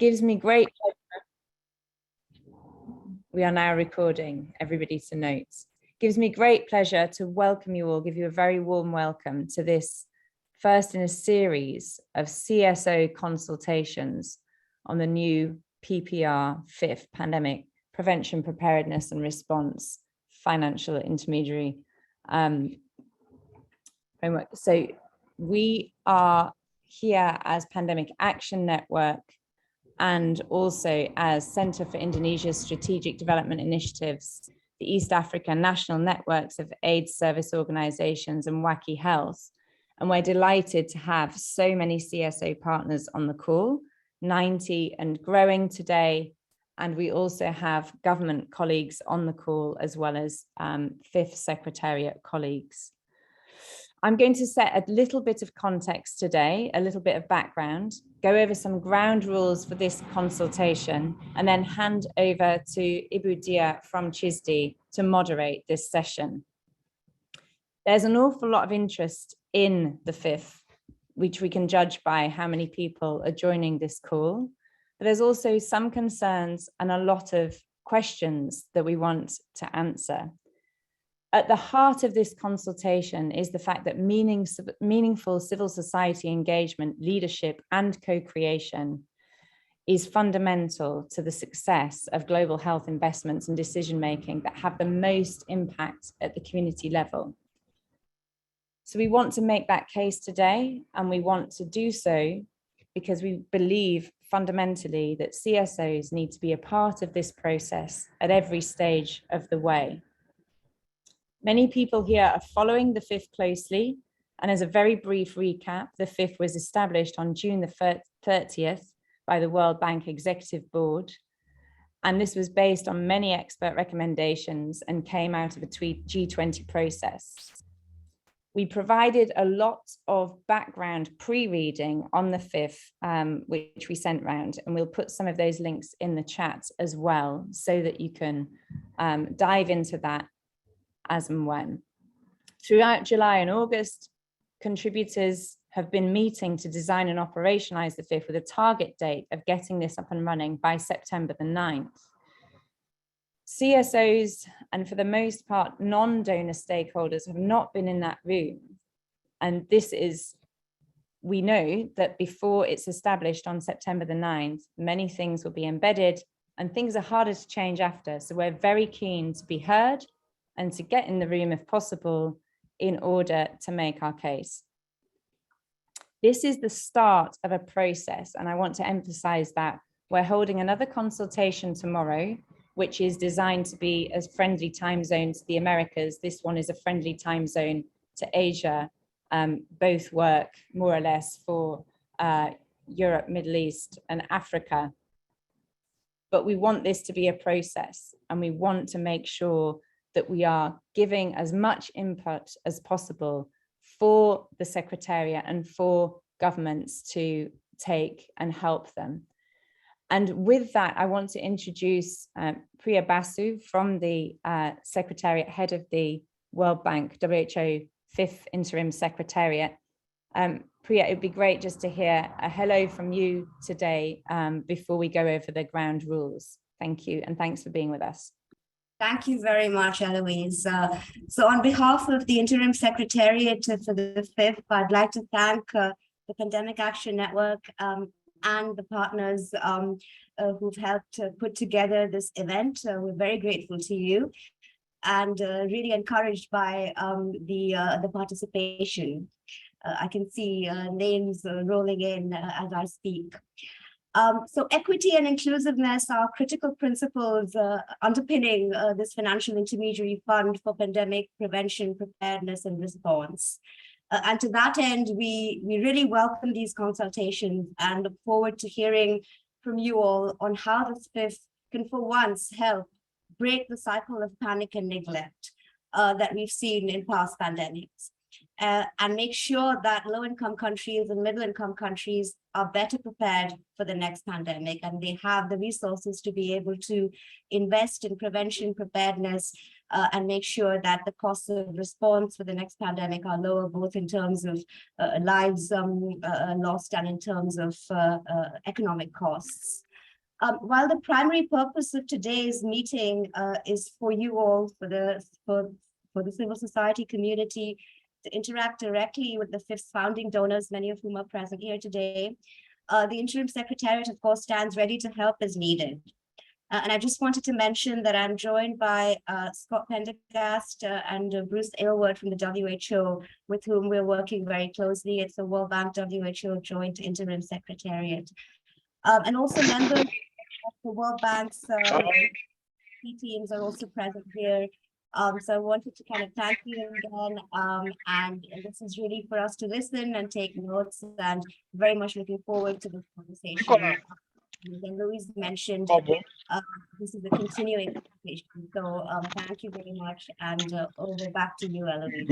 gives me great pleasure. We are now recording, everybody to note. Gives me great pleasure to welcome you all, give you a very warm welcome to this first in a series of CSO consultations on the new PPR 5th Pandemic Prevention, Preparedness and Response Financial Intermediary framework. So we are here as Pandemic Action Network and also as Centre for Indonesia's Strategic Development Initiatives, the East Africa National Networks of AIDS Service Organisations and WACI Health. And we're delighted to have so many CSO partners on the call, 90 and growing today. And we also have government colleagues on the call, as well as 5th Secretariat colleagues. I'm going to set a little bit of context today, a little bit of background, go over some ground rules for this consultation, and then hand over to Ibu Dia from CISDI to moderate this session. There's an awful lot of interest in the 5th, which we can judge by how many people are joining this call. But there's also some concerns and a lot of questions that we want to answer. At the heart of this consultation is the fact that meaningful civil society engagement, leadership, and co-creation is fundamental to the success of global health investments and decision-making that have the most impact at the community level. So we want to make that case today, and we want to do so because we believe fundamentally that CSOs need to be a part of this process at every stage of the way. Many people here are following the 5th closely, and as a very brief recap, the 5th was established on June the 30th by the World Bank Executive Board, and this was based on many expert recommendations and came out of a G20 process. We provided a lot of background pre-reading on the 5th, which we sent round, and we'll put some of those links in the chat as well, so that you can dive into that as and when. Throughout July and August, contributors have been meeting to design and operationalize the 5th with a target date of getting this up and running by September the 9th. CSOs, and for the most part, non-donor stakeholders have not been in that room. And this is, we know that before it's established on September the 9th, many things will be embedded and things are harder to change after. So we're very keen to be heard and to get in the room if possible in order to make our case. This is the start of a process, and I want to emphasize that we're holding another consultation tomorrow, which is designed to be a friendly time zone to the Americas. This one is a friendly time zone to Asia. Both work more or less for Europe, Middle East, and Africa. But we want this to be a process, and we want to make sure that we are giving as much input as possible for the Secretariat and for governments to take and help them. And with that, I want to introduce Priya Basu from the Secretariat, head of the World Bank WHO 5th Interim Secretariat. Priya, it'd be great just to hear a hello from you today before we go over the ground rules. Thank you, and thanks for being with us. Thank you very much, Eloise. So on behalf of the Interim Secretariat for the 5th, I'd like to thank the Pandemic Action Network and the partners who've helped put together this event. We're very grateful to you and really encouraged by the participation. I can see names rolling in as I speak. So equity and inclusiveness are critical principles underpinning this financial intermediary fund for pandemic prevention, preparedness, and response. And to that end, we really welcome these consultations and look forward to hearing from you all on how this 5th can for once help break the cycle of panic and neglect that we've seen in past pandemics. And make sure that low-income countries and middle-income countries are better prepared for the next pandemic, and they have the resources to be able to invest in prevention, preparedness, and make sure that the costs of response for the next pandemic are lower, both in terms of lives lost and in terms of economic costs. While the primary purpose of today's meeting is for you all, for the civil society community, to interact directly with the FIF's founding donors, many of whom are present here today, the Interim Secretariat, of course, stands ready to help as needed. And I just wanted to mention that I'm joined by Scott Pendergast and Bruce Aylward from the WHO, with whom we're working very closely. It's the World Bank WHO Joint Interim Secretariat. And also members of the World Bank's key teams are also present here. So I wanted to kind of thank you again. And this is really for us to listen and take notes, and very much looking forward to this conversation. And Louise mentioned this is a continuing conversation. So thank you very much, and over back to you, Eloise.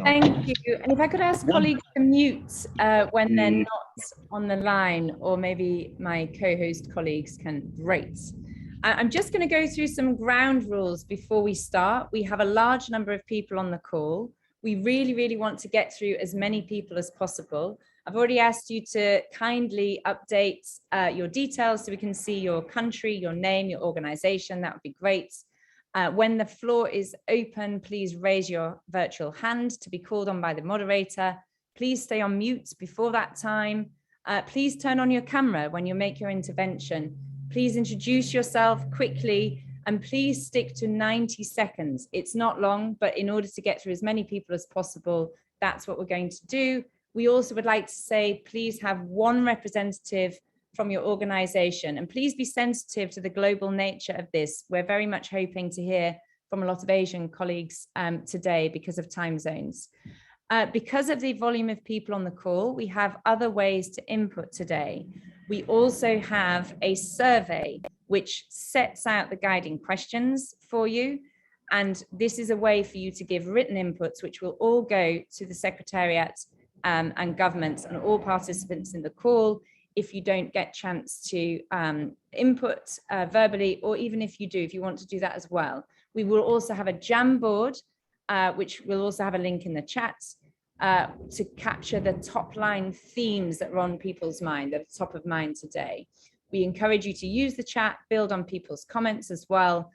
Thank you. And if I could ask colleagues to mute when they're not on the line, or maybe my co-host colleagues can. Great. I'm just going to go through some ground rules before we start. We have a large number of people on the call. We really want to get through as many people as possible. I've already asked you to kindly update your details so we can see your country, your name, your organization. That would be great. When the floor is open, please raise your virtual hand to be called on by the moderator. Please stay on mute before that time. Please turn on your camera when you make your intervention. Please introduce yourself quickly, and please stick to 90 seconds. It's not long, but in order to get through as many people as possible, that's what we're going to do. We also would like to say, please have one representative from your organization, and please be sensitive to the global nature of this. We're very much hoping to hear from a lot of Asian colleagues today because of time zones. Because of the volume of people on the call, we have other ways to input today. We also have a survey which sets out the guiding questions for you. And this is a way for you to give written inputs, which will all go to the Secretariat and governments and all participants in the call. If you don't get chance to input verbally, or even if you do, if you want to do that as well. We will also have a Jamboard, which will also have a link in the chat to capture the top line themes that are on people's mind, that are top of mind today. We encourage you to use the chat, build on people's comments as well.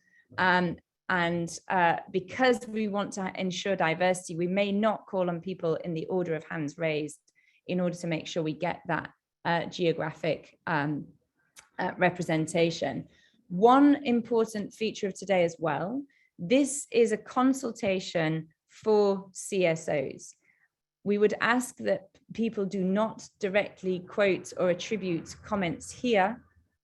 Because we want to ensure diversity, we may not call on people in the order of hands raised in order to make sure we get that geographic representation. One important feature of today as well, this is a consultation for CSOs. We would ask that people do not directly quote or attribute comments here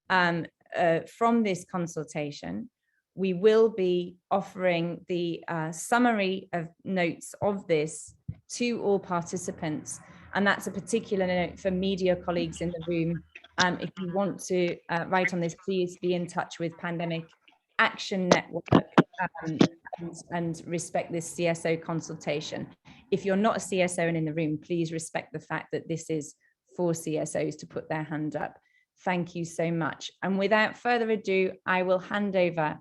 from this consultation. We will be offering the summary of notes of this to all participants. And that's a particular note for media colleagues in the room. If you want to write on this, please be in touch with Pandemic Action Network and respect this CSO consultation. If you're not a CSO and in the room, please respect the fact that this is for CSOs to put their hand up. Thank you so much. And without further ado, I will hand over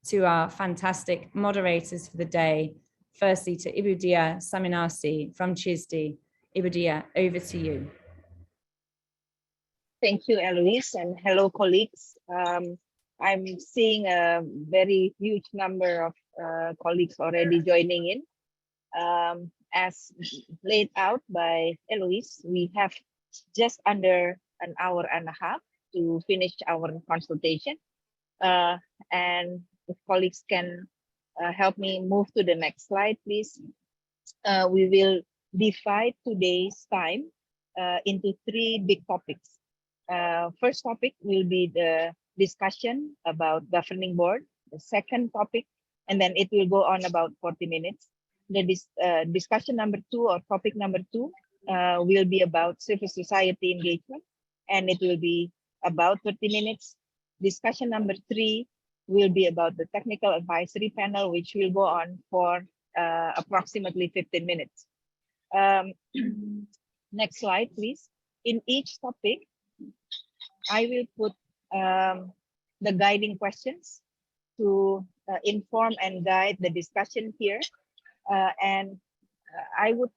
to our fantastic moderators for the day. Firstly, to Ibu Dia Saminasi from CISDI. Ibu Dia, over to you. Thank you, Eloise, and hello, colleagues. I'm seeing a very huge number of colleagues already joining in. As laid out by Eloise, we have just under an hour and a half to finish our consultation. And if colleagues can help me move to the next slide, please. We will divide today's time into three big topics. First topic will be the discussion about governing board. The second topic, and then it will go on about 40 minutes. The discussion number two, or topic number two, will be about civil society engagement, and it will be about 30 minutes. Discussion number three will be about the technical advisory panel, which will go on for approximately 15 minutes. Next slide, please. In each topic, I will put the guiding questions to inform and guide the discussion here. And I would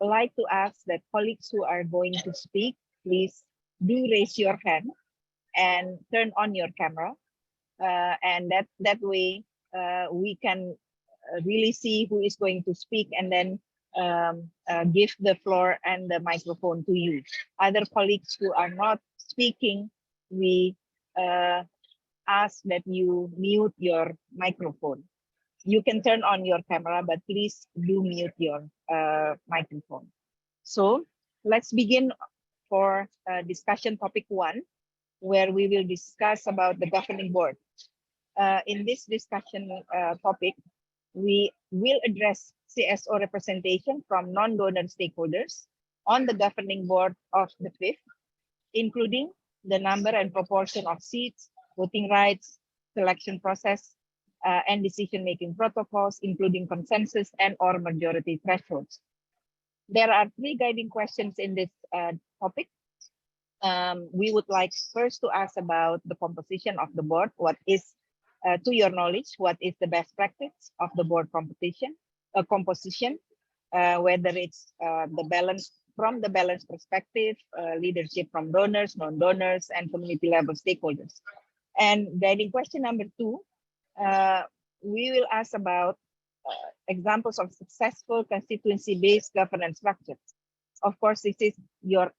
like to ask that colleagues who are going to speak, please do raise your hand. and turn on your camera. And that way we can really see who is going to speak, and then give the floor and the microphone to you. Other colleagues who are not speaking, we ask that you mute your microphone. You can turn on your camera, but please do mute your microphone. So let's begin for discussion topic 1, where we will discuss about the governing board. In this discussion topic, we will address CSO representation from non-donor stakeholders on the governing board of the FIF, including the number and proportion of seats, voting rights, selection process, and decision-making protocols, including consensus and or majority thresholds. There are 3 guiding questions in this topic. We would like first to ask about the composition of the board. What is, to your knowledge, what is the best practice of the board composition, whether it's the balance from the balance perspective, leadership from donors, non-donors, and community level stakeholders. And guiding question number 2, we will ask about examples of successful constituency-based governance structures. Of course, this is your,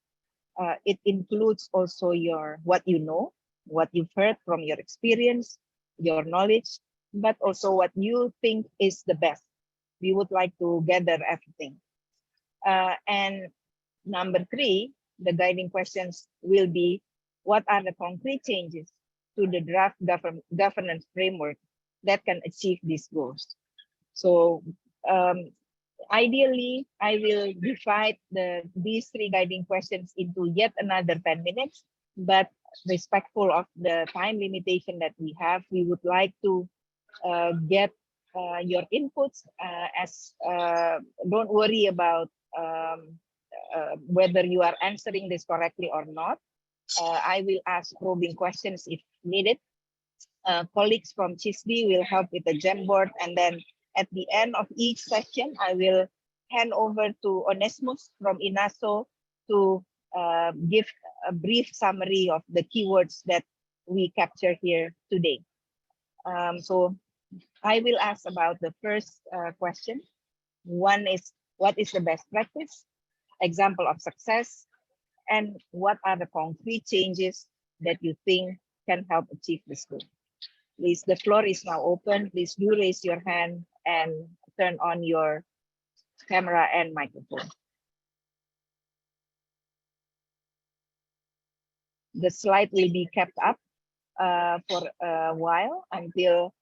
it includes also your, what you know, what you've heard from your experience, your knowledge, but also what you think is the best. We would like to gather everything. And number 3, the guiding questions will be, what are the concrete changes to the draft governance framework that can achieve these goals? So ideally, I will divide these 3 guiding questions into yet another 10 minutes, but respectful of the time limitation that we have, we would like to get your inputs, as don't worry about whether you are answering this correctly or not. I will ask probing questions if needed. Colleagues from CISDI will help with the Jamboard, and then at the end of each session, I will hand over to Onesmus from EANNASO to give a brief summary of the keywords that we capture here today. So I will ask about the first question. One is, what is the best practice, example of success, and what are the concrete changes that you think can help achieve this goal? Please, the floor is now open. Please do raise your hand and turn on your camera and microphone. The slide will be kept up for a while until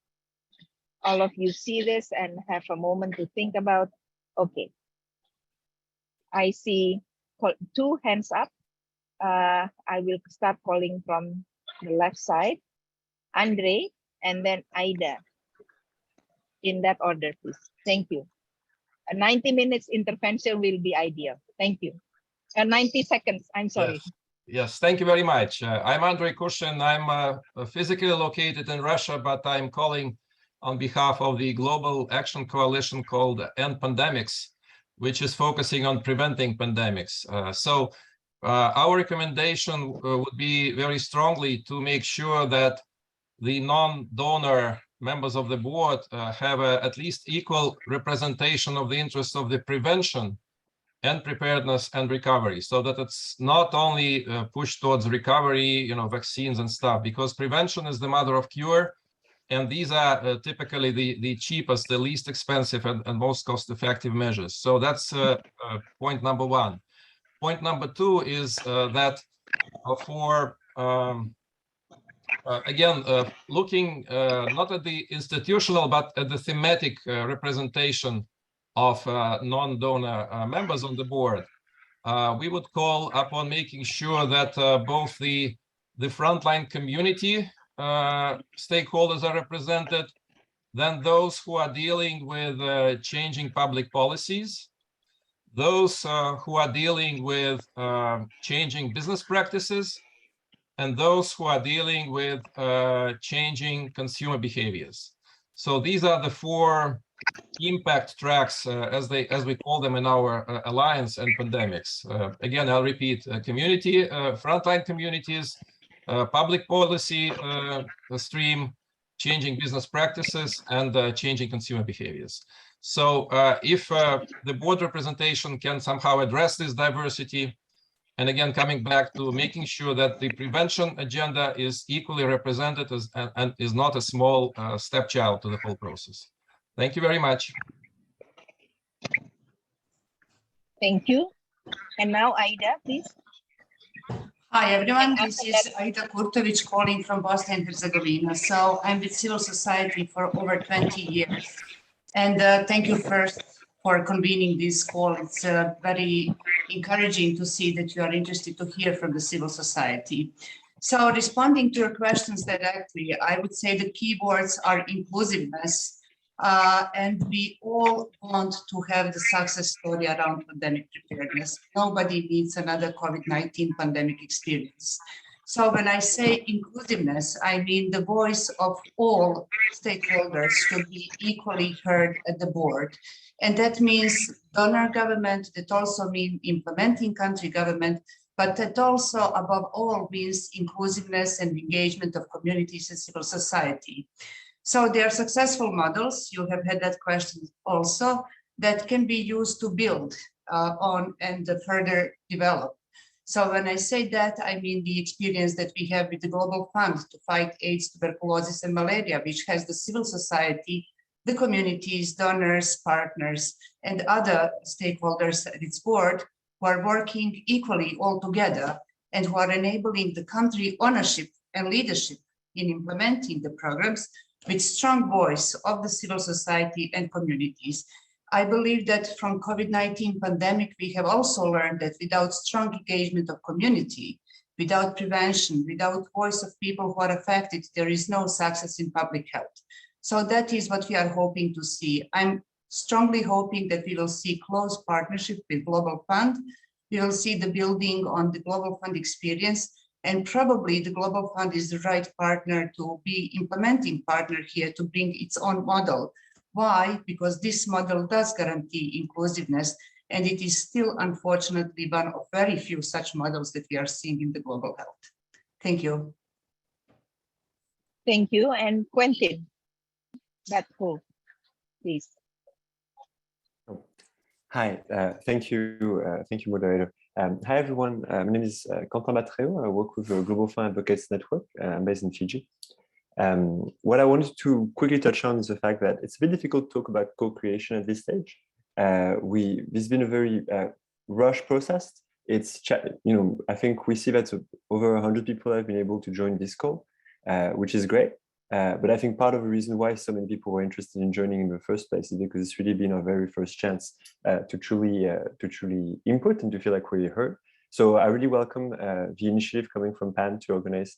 all of you see this and have a moment to think about. Okay, I see 2 hands up. I will start calling from the left side. Andre, and then Aida. In that order, please. Thank you. A 90 minutes intervention will be ideal. Thank you. 90 seconds, I'm sorry. Yes, thank you very much. I'm Andrei Kushin. I'm physically located in Russia, but I'm calling on behalf of the global action coalition called End Pandemics, which is focusing on preventing pandemics. So our recommendation would be very strongly to make sure that the non-donor members of the board have at least equal representation of the interests of the prevention and preparedness and recovery, so that it's not only pushed towards recovery, vaccines and stuff, because prevention is the mother of cure, and these are typically the cheapest, the least expensive, and most cost-effective measures. So that's point number 1. Point number 2 is that for again, looking not at the institutional, but at the thematic representation of non-donor members on the board, we would call upon making sure that both the frontline community stakeholders are represented, then those who are dealing with changing public policies, those who are dealing with changing business practices, and those who are dealing with changing consumer behaviors. So these are the 4 impact tracks, as we call them in our alliance and pandemics. Again, I'll repeat: community, frontline communities, public policy stream, changing business practices, and changing consumer behaviors. So if the board representation can somehow address this diversity, and again, coming back to making sure that the prevention agenda is equally represented and is not a small stepchild to the whole process. Thank you very much. Thank you. And now Aida, please. Hi everyone, this is Aida Kurtovic calling from Bosnia and Herzegovina. So I'm with civil society for over 20 years. And thank you first for convening this call. It's very encouraging to see that you are interested to hear from the civil society. So responding to your questions directly, I would say the keywords are inclusiveness, and we all want to have the success story around pandemic preparedness. Nobody needs another COVID-19 pandemic experience. So when I say inclusiveness, I mean the voice of all stakeholders should be equally heard at the board. And that means donor government, that also means implementing country government, but that also above all means inclusiveness and engagement of communities and civil society. So there are successful models, you have had that question also, that can be used to build on and further develop. So when I say that, I mean the experience that we have with the Global Fund to fight AIDS, tuberculosis, and malaria, which has the civil society, the communities, donors, partners, and other stakeholders at its board who are working equally all together and who are enabling the country ownership and leadership in implementing the programs with strong voice of the civil society and communities. I believe that from COVID-19 pandemic, we have also learned that without strong engagement of community, without prevention, without voice of people who are affected, there is no success in public health. So that is what we are hoping to see. I'm strongly hoping that we will see close partnership with Global Fund. We will see the building on the Global Fund experience, and probably the Global Fund is the right partner to be implementing partner here to bring its own model. Why? Because this model does guarantee inclusiveness, and it is still, unfortunately, one of very few such models that we are seeing in the global health. Thank you. Thank you. And Quentin, that's cool, please. Hi, thank you, moderator. Hi, everyone. My name is Quentin Batreo. I work with the Global Fund Advocates Network. I'm based in Fiji. What I wanted to quickly touch on is the fact that it's a bit difficult to talk about co-creation at this stage. This has been a very rushed process. It's, I think we see that over 100 people have been able to join this call, which is great. But I think part of the reason why so many people were interested in joining in the first place is because it's really been our very first chance to truly input and to feel like we're heard. So I really welcome the initiative coming from PAN to organize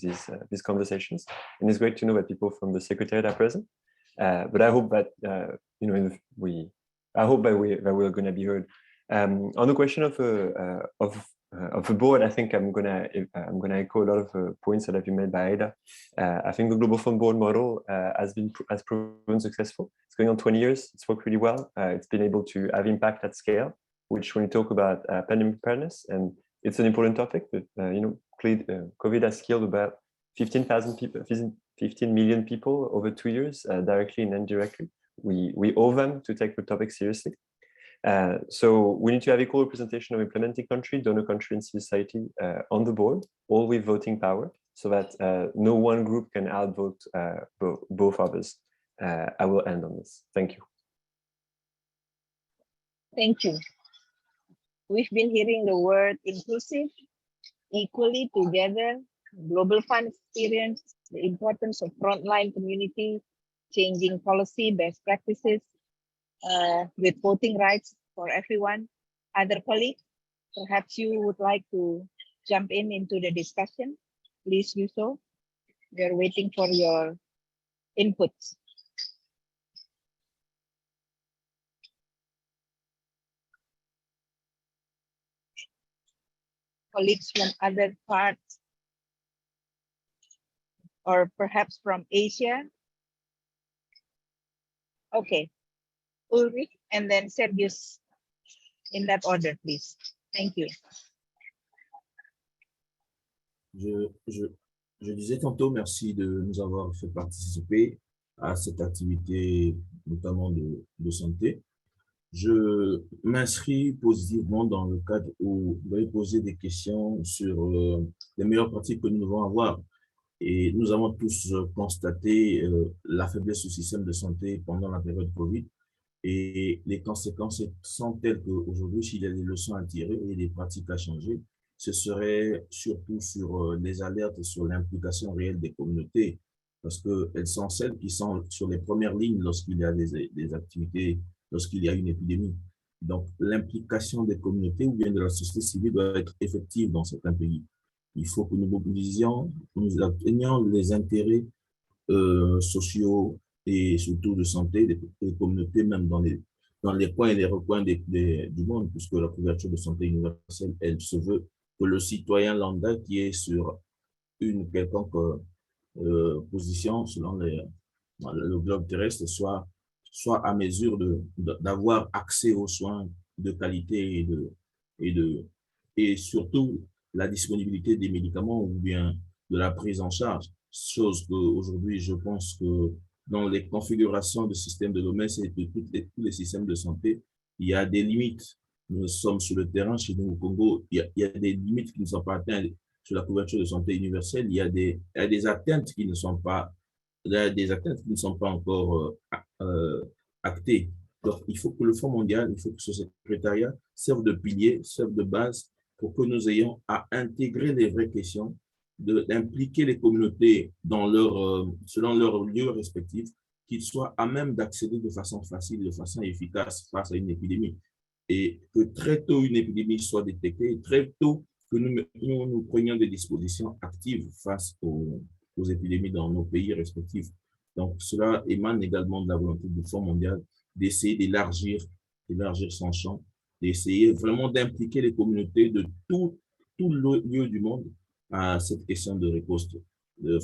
these conversations, and it's great to know that people from the Secretariat are present. But I hope that we're going to be heard. On the question of the board, I think I'm gonna echo a lot of points that have been made by Aida. I think the Global Fund board model has proven successful. It's going on 20 years. It's worked really well. It's been able to have impact at scale, which when you talk about pandemic preparedness, and it's an important topic that, COVID has killed about 15 million people over 2 years, directly and indirectly. We owe them to take the topic seriously. So we need to have equal representation of implementing country, donor country, and civil society on the board, all with voting power, so that no one group can outvote both others. I will end on this. Thank you. Thank you. We've been hearing the word inclusive, equally together, Global Fund experience, the importance of frontline community, changing policy, best practices, with voting rights for everyone. Other colleagues, perhaps you would like to jump into the discussion. Please do so. We're waiting for your inputs. Colleagues from other parts, or perhaps from Asia. Okay, Ulrich and then Sergius, in that order, please. Thank you. Je, je, je disais tantôt merci de nous avoir fait participer à cette activité, notamment de santé. Je m'inscris positivement dans le cadre où vous avez posé des questions sur les meilleures pratiques que nous devons avoir. Et nous avons tous constaté la faiblesse du système de santé pendant la période Covid. Et les conséquences sont telles qu'aujourd'hui, s'il y a des leçons à tirer et des pratiques à changer, ce serait surtout sur les alertes sur l'implication réelle des communautés, parce qu'elles sont celles qui sont sur les premières lignes lorsqu'il y a des activités, lorsqu'il y a une épidémie. Donc, l'implication des communautés ou bien de la société civile doit être effective dans certains pays. Il faut que nous mobilisions, nous obtenions les intérêts sociaux et surtout de santé des communautés, même dans les coins et les recoins du monde, puisque la couverture de santé universelle, elle se veut que le citoyen lambda qui est sur une quelconque position selon le globe terrestre soit à mesure d'avoir accès aux soins de qualité et, de, et surtout la disponibilité des médicaments ou bien de la prise en charge. Chose qu'aujourd'hui, je pense que dans les configurations de systèmes de l'OMS et de tous les systèmes de santé, il y a des limites. Nous sommes sur le terrain chez nous au Congo, il y a des limites qui ne sont pas atteintes sur la couverture de santé universelle. Il y a des atteintes qui ne sont pas, il y a des atteintes qui ne sont pas encore actées. Donc, il faut que le Fonds mondial, il faut que ce secrétariat serve de pilier, serve de base pour que nous ayons à intégrer les vraies questions, d'impliquer les communautés dans selon leurs lieux respectifs, qu'ils soient à même d'accéder de façon facile, de façon efficace face à une épidémie. Et que très tôt une épidémie soit détectée, très tôt que nous prenions des dispositions actives face aux épidémies dans nos pays respectifs. Donc, cela émane également de la volonté du Fonds mondial d'essayer d'élargir son champ, d'essayer vraiment d'impliquer les communautés de tout lieu du monde à cette question de riposte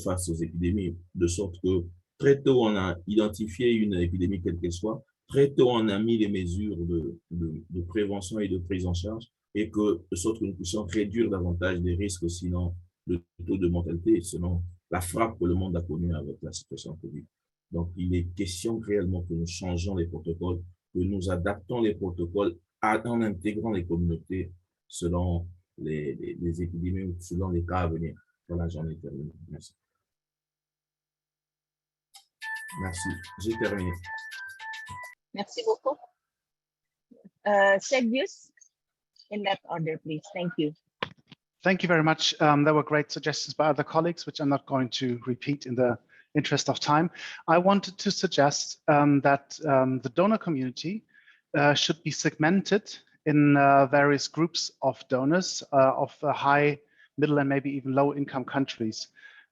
face aux épidémies, de sorte que très tôt, on a identifié une épidémie quelle qu'elle soit, très tôt, on a mis les mesures de prévention et de prise en charge, et que, de sorte que nous puissions réduire davantage les risques, sinon le taux de mortalité, selon la frappe que le monde a connue avec la situation Covid. Donc, il est question réellement que nous changeons les protocoles, que nous adaptons les protocoles en intégrant les communautés selon les épidémies ou selon les cas à venir. Voilà, j'en ai terminé. Merci. Merci, j'ai terminé. Merci beaucoup. Sergius, in that order, please. Thank you. Thank you very much. There were great suggestions by other colleagues, which I'm not going to repeat in the interest of time. I wanted to suggest that the donor community should be segmented in various groups of donors of high, middle, and maybe even low income countries.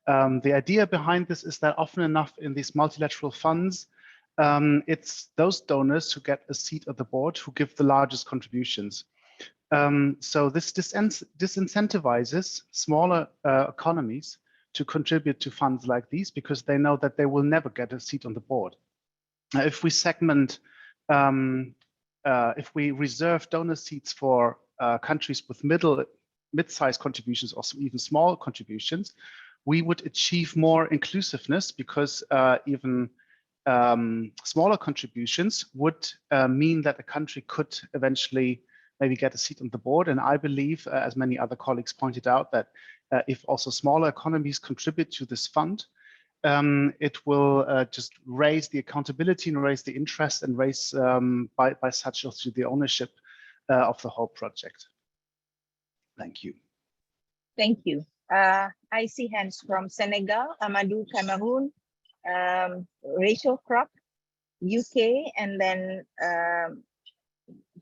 The idea behind this is that often enough in these multilateral funds, it's those donors who get a seat at the board who give the largest contributions. So this disincentivizes smaller economies to contribute to funds like these because they know that they will never get a seat on the board. If we segment, if we reserve donor seats for countries with mid-sized contributions or even small contributions, we would achieve more inclusiveness because even smaller contributions would mean that a country could eventually maybe get a seat on the board. And I believe, as many other colleagues pointed out, that if also smaller economies contribute to this fund, it will just raise the accountability and raise the interest and raise by such also the ownership of the whole project. Thank you. Thank you. I see hands from Senegal, Amadou Cameroon, Rachel Kropp, UK, and then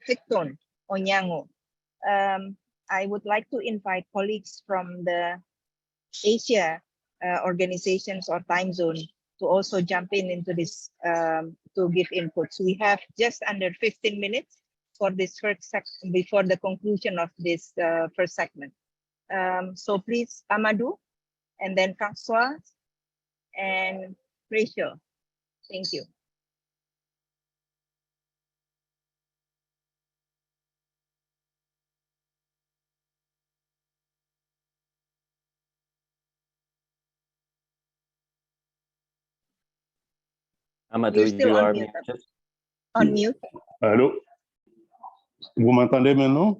Ficton Onyango. I would like to invite colleagues from the Asia organizations or time zone to also jump into this to give inputs. We have just under 15 minutes for this first section before the conclusion of this first segment. So please, Amadou, and then Francois and Rachel. Thank you. Amadou, You're still you on are mute. muted. On mute. Allô? Vous m'entendez maintenant?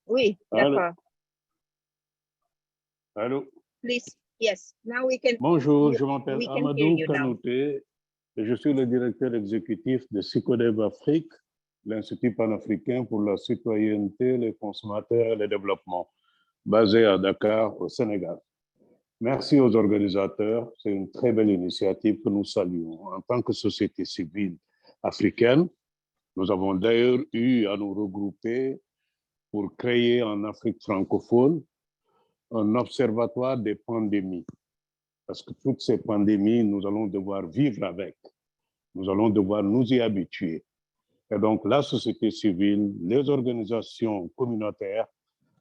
Oui, Allô? d'accord. Allô? Please, yes, now we can, Bonjour, je m'appelle we can hear Amadou you now. Kanouté et je suis le directeur exécutif de CICODEV Afrique, l'Institut panafricain pour la citoyenneté, les consommateurs et le développement, basé à Dakar, au Sénégal. Merci aux organisateurs, c'est une très belle initiative que nous saluons. En tant que société civile africaine, nous avons d'ailleurs eu à nous regrouper pour créer en Afrique francophone un observatoire des pandémies. Parce que toutes ces pandémies, nous allons devoir vivre avec. Nous allons devoir nous y habituer. Et donc, la société civile, les organisations communautaires,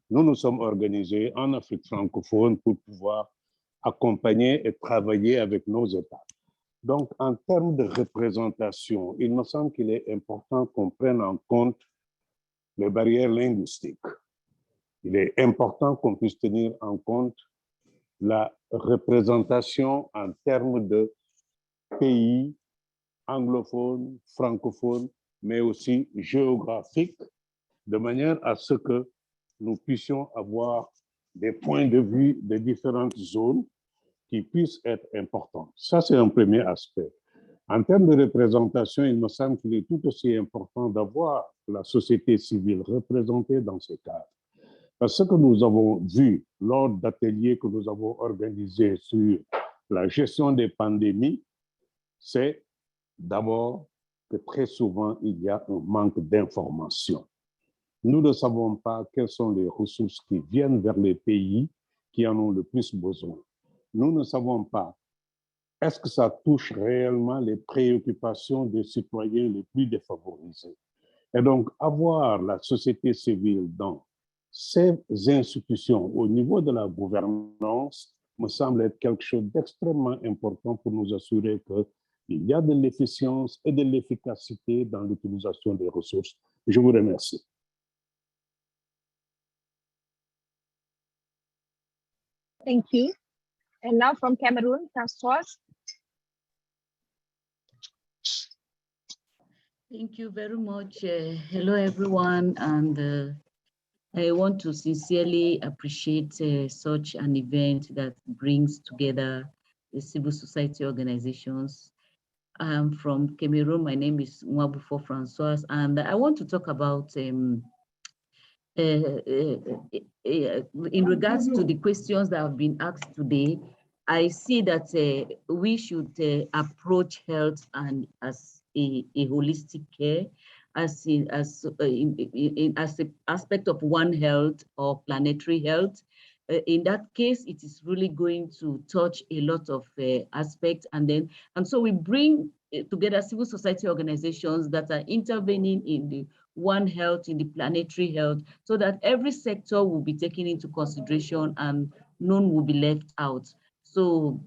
nous nous sommes organisés en Afrique francophone pour pouvoir accompagner et travailler avec nos États. Donc, en termes de représentation, il me semble qu'il est important qu'on prenne en compte les barrières linguistiques. Il est important qu'on puisse tenir en compte la représentation en termes de pays anglophones, francophones, mais aussi géographiques, de manière à ce que nous puissions avoir des points de vue de différentes zones qui puissent être importants. Ça, c'est un premier aspect. En termes de représentation, il me semble qu'il est tout aussi important d'avoir la société civile représentée dans ces cadres. Parce que ce que nous avons vu lors d'ateliers que nous avons organisés sur la gestion des pandémies, c'est d'abord que très souvent, il y a un manque d'information. Nous ne savons pas quelles sont les ressources qui viennent vers les pays qui en ont le plus besoin. Nous ne savons pas, est-ce que ça touche réellement les préoccupations des citoyens les plus défavorisés? Et donc, avoir la société civile dans ces institutions au niveau de la gouvernance me semble être quelque chose d'extrêmement important pour nous assurer qu'il y a de l'efficience et de l'efficacité dans l'utilisation des ressources. Je vous remercie. Thank you. And now from Cameroon, François. Thank you very much. Hello, everyone. And I want to sincerely appreciate such an event that brings together the civil society organizations. I'm from Cameroon. My name is Mwabufo François, and I want to talk about in regards to the questions that have been asked today. I see that we should approach health and as a holistic care, as an aspect of One Health or planetary health. In that case, it is really going to touch a lot of aspects, and so we bring together civil society organizations that are intervening in the One Health, in the planetary health, so that every sector will be taken into consideration and none will be left out. So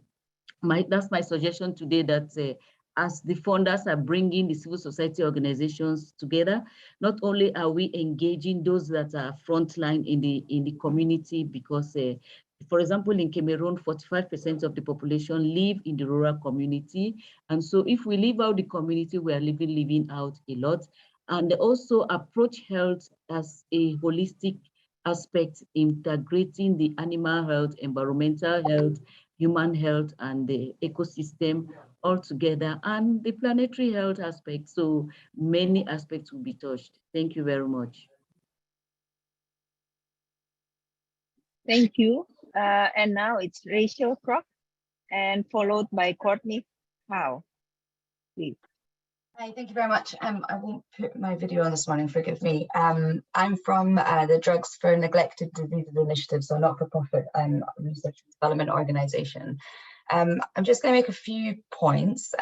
that's my suggestion today, that as the funders are bringing the civil society organizations together, not only are we engaging those that are frontline in the community, because for example, in Cameroon, 45% of the population live in the rural community. And so if we leave out the community, we are leaving out a lot. And also approach health as a holistic aspect, integrating the animal health, environmental health, human health, and the ecosystem all together, and the planetary health aspect. So many aspects will be touched. Thank you very much. Thank you. And now it's Rachel Croft, and followed by Courtney Howe. Please. Hi, thank you very much. I won't put my video on this morning, forgive me. I'm from the Drugs for Neglected Diseases Initiative, so a not-for-profit research and development organization. I'm just going to make a few points.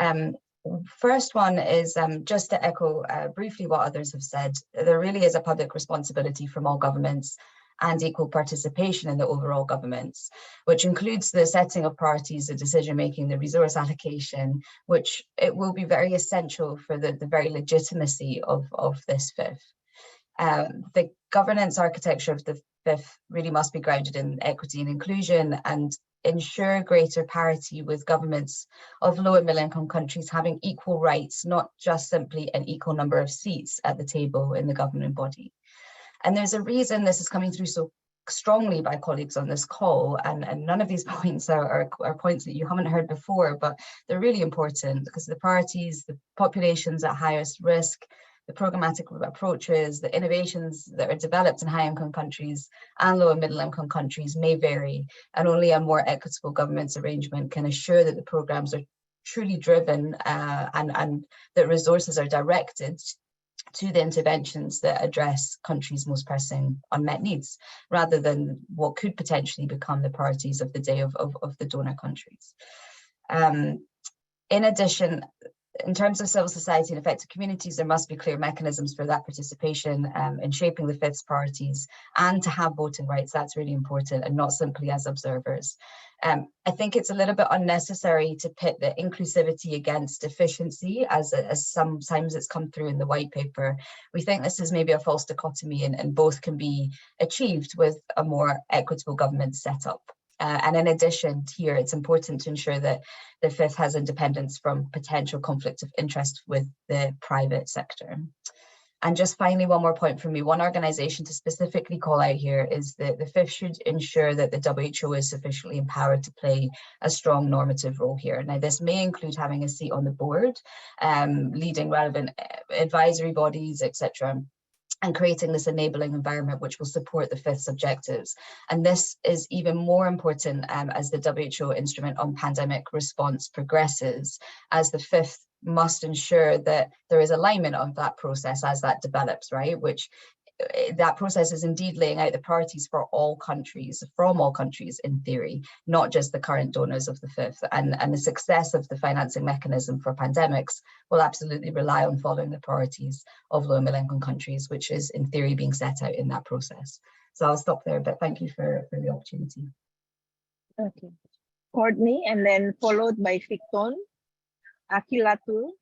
First one is just to echo briefly what others have said. There really is a public responsibility from all governments and equal participation in the overall governments, which includes the setting of priorities, the decision-making, the resource allocation, which it will be very essential for the very legitimacy of this FIF. The governance architecture of the fifth really must be grounded in equity and inclusion and ensure greater parity with governments of low and middle income countries having equal rights, not just simply an equal number of seats at the table in the governing body. And there's a reason this is coming through so strongly by colleagues on this call, and none of these points are points that you haven't heard before, but they're really important because the priorities, the populations at highest risk, the programmatic approaches, the innovations that are developed in high-income countries and low and middle-income countries may vary, and only a more equitable governance arrangement can assure that the programs are truly driven and that resources are directed to the interventions that address countries' most pressing unmet needs, rather than what could potentially become the priorities of the day of the donor countries. In addition, in terms of civil society and affected communities, there must be clear mechanisms for that participation in shaping the fifth's priorities, and to have voting rights. That's really important, and not simply as observers. I think it's a little bit unnecessary to pit the inclusivity against efficiency, as sometimes it's come through in the white paper. We think this is maybe a false dichotomy, and both can be achieved with a more equitable government setup. And in addition here, it's important to ensure that the fifth has independence from potential conflict of interest with the private sector. And just finally, one more point from me. One organization to specifically call out here is that the fifth should ensure that the WHO is sufficiently empowered to play a strong normative role here. Now, this may include having a seat on the board, leading relevant advisory bodies, etc., and creating this enabling environment which will support the fifth's objectives. And this is even more important as the WHO instrument on pandemic response progresses, as the fifth must ensure that there is alignment of that process as that develops, right? Which that process is indeed laying out the priorities for all countries, from all countries in theory, not just the current donors of the fifth. And the success of the financing mechanism for pandemics will absolutely rely on following the priorities of low and middle income countries, which is in theory being set out in that process. So I'll stop there, but thank you for the opportunity. Okay. Courtney, and then followed by Victon, Akilatul.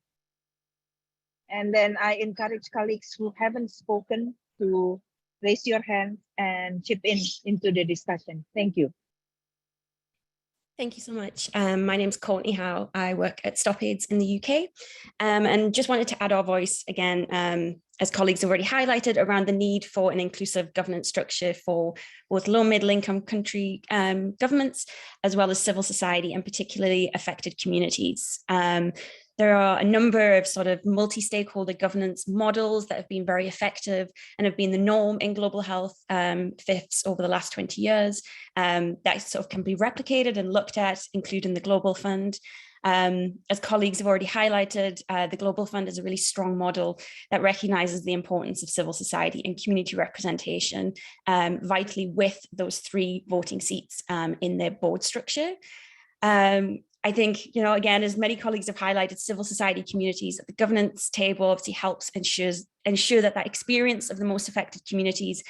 And then I encourage colleagues who haven't spoken to raise your hand and chip in into the discussion. Thank you. Thank you so much. My name is Courtney Howe. I work at StopAIDS in the UK, and just wanted to add our voice again, as colleagues have already highlighted, around the need for an inclusive governance structure for both low and middle income country governments, as well as civil society and particularly affected communities. There are a number of sort of multi-stakeholder governance models that have been very effective and have been the norm in global health fifths over the last 20 years that sort of can be replicated and looked at, including the Global Fund. As colleagues have already highlighted, the Global Fund is a really strong model that recognizes the importance of civil society and community representation, vitally with those 3 voting seats in their board structure. I think, you know, again, as many colleagues have highlighted, civil society communities at the governance table obviously helps ensure that that experience of the most affected communities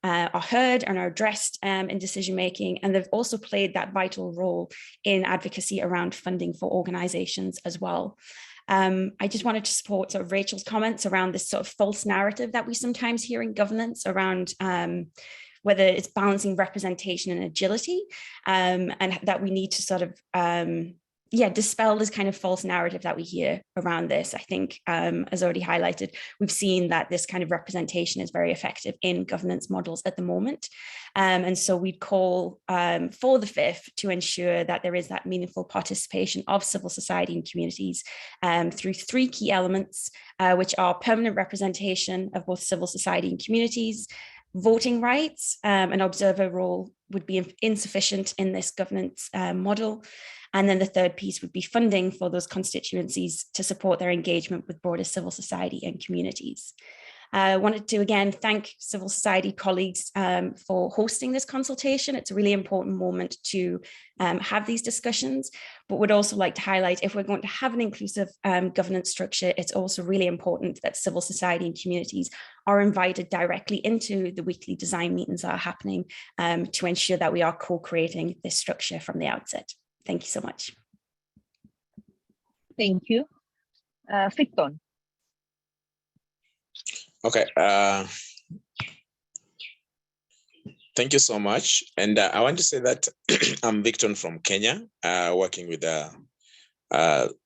are heard and are addressed in decision making, and they've also played that vital role in advocacy around funding for organisations as well. I just wanted to support sort of Rachel's comments around this sort of false narrative that we sometimes hear in governance around whether it's balancing representation and agility, and that we need to sort of dispel this kind of false narrative that we hear around this. I think, as already highlighted, we've seen that this kind of representation is very effective in governance models at the moment. And so we'd call for the fifth to ensure that there is that meaningful participation of civil society and communities through 3 key elements, which are permanent representation of both civil society and communities, voting rights. An observer role would be insufficient in this governance model. And then the third piece would be funding for those constituencies to support their engagement with broader civil society and communities. I wanted to again thank civil society colleagues for hosting this consultation. It's a really important moment to have these discussions, but would also like to highlight, if we're going to have an inclusive governance structure, it's also really important that civil society and communities are invited directly into the weekly design meetings that are happening to ensure that we are co-creating this structure from the outset. Thank you so much. Thank you. Victon. Okay. Thank you so much. And I want to say that I'm Victor from Kenya, working with a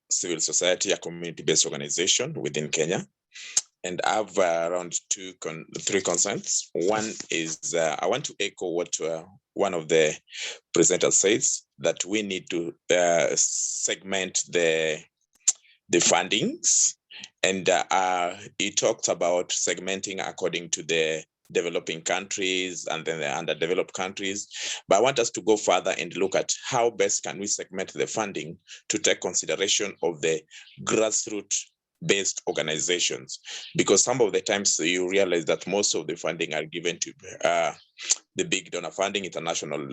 civil society, a community-based organization within Kenya. And I have around three concerns. One is I want to echo what one of the presenters says, that we need to segment the fundings. And he talked about segmenting according to the developing countries and then the underdeveloped countries. But I want us to go further and look at how best can we segment the funding to take consideration of the grassroots based organizations, because some of the times you realize that most of the funding are given to the big donor funding, international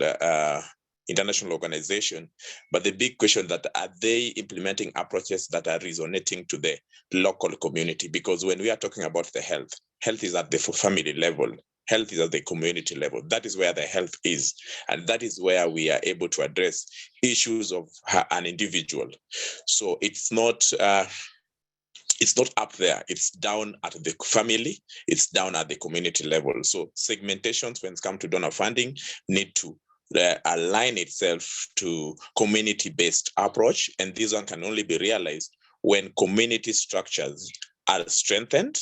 organization. But the big question that are they implementing approaches that are resonating to the local community? Because when we are talking about the health is at the family level, health is at the community level. That is where the health is. And that is where we are able to address issues of an individual. So it's not up there, it's down at the family, it's down at the community level. So segmentations when it comes to donor funding need to align itself to community-based approach. And this one can only be realized when community structures are strengthened.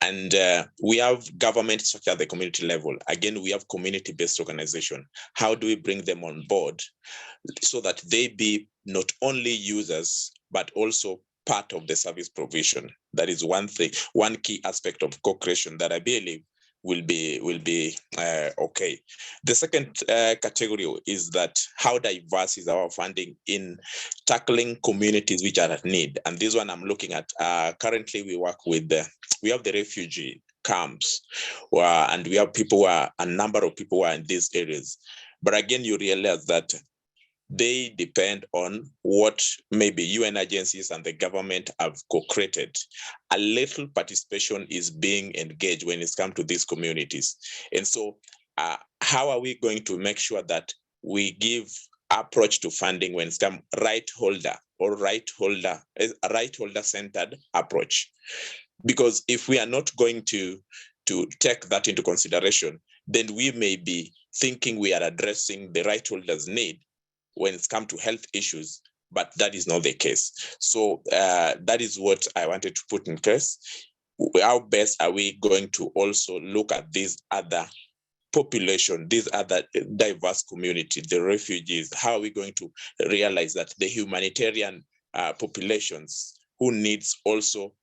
And we have government structure at the community level. Again, we have community-based organization. How do we bring them on board so that they be not only users, but also part of the service provision? That is one thing, one key aspect of co-creation that I believe will be okay. The second category is that how diverse is our funding in tackling communities which are at need. And this one I'm looking at, currently we work with, we have the refugee camps, and we have people a number of people who are in these areas. But again, you realize that they depend on what maybe UN agencies and the government have co-created. A little participation is being engaged when it's come to these communities. And so how are we going to make sure that we give approach to funding when it's come right holder centered approach? Because if we are not going to take that into consideration, then we may be thinking we are addressing the right holder's need when it's come to health issues, but that is not the case. So that is what I wanted to put in place. How best are we going to also look at these other population, these other diverse communities, the refugees? How are we going to realize that the humanitarian populations who needs also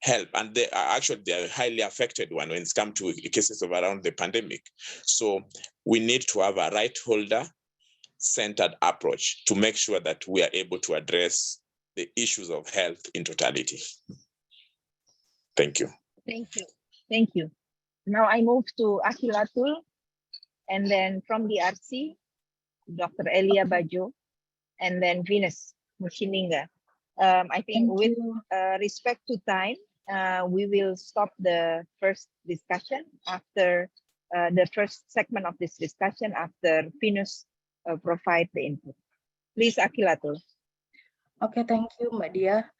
help, and they are highly affected when it's come to cases of around the pandemic. So we need to have a right holder centered approach to make sure that we are able to address the issues of health in totality. Thank you. Thank you. Now I move to Akilatul, and then from the RC, Dr. Elia Bajo, and then Venus Mushininga. I think with respect to time, we will stop the first discussion after the first segment of this discussion after Venus provide the input. Please, Akilatul. Okay, thank you, Mbak Dia.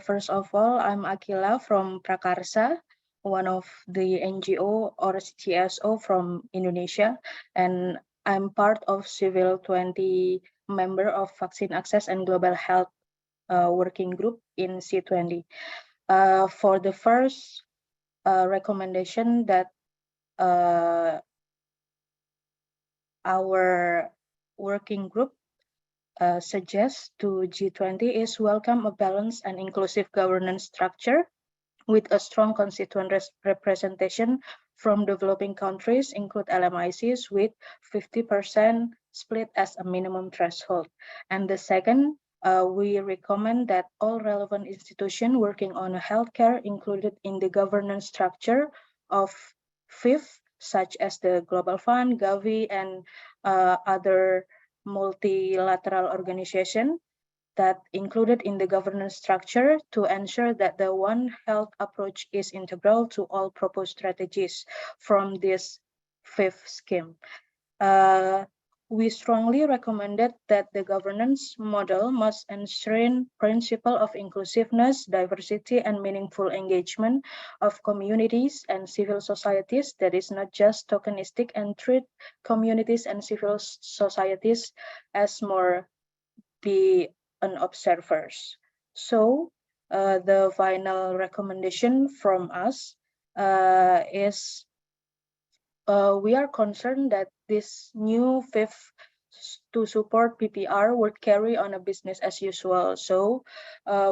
First of all, I'm Akila from Prakarsa, one of the NGO or CSO from Indonesia, and I'm part of Civil 20 member of Vaccine Access and Global Health Working Group in C20. For the first recommendation that our working group suggests to G20 is welcome a balanced and inclusive governance structure with a strong constituent representation from developing countries, include LMICs with 50% split as a minimum threshold. And the second, we recommend that all relevant institutions working on healthcare included in the governance structure of FIF, such as the Global Fund, Gavi, and other multilateral organization that included in the governance structure to ensure that the One Health approach is integral to all proposed strategies from this fifth scheme. we strongly recommended that the governance model must enshrine principle of inclusiveness, diversity, and meaningful engagement of communities and civil societies that is not just tokenistic and treat communities and civil societies as more be an observers. So the final recommendation from us is we are concerned that this new fifth to support PPR would carry on a business as usual. So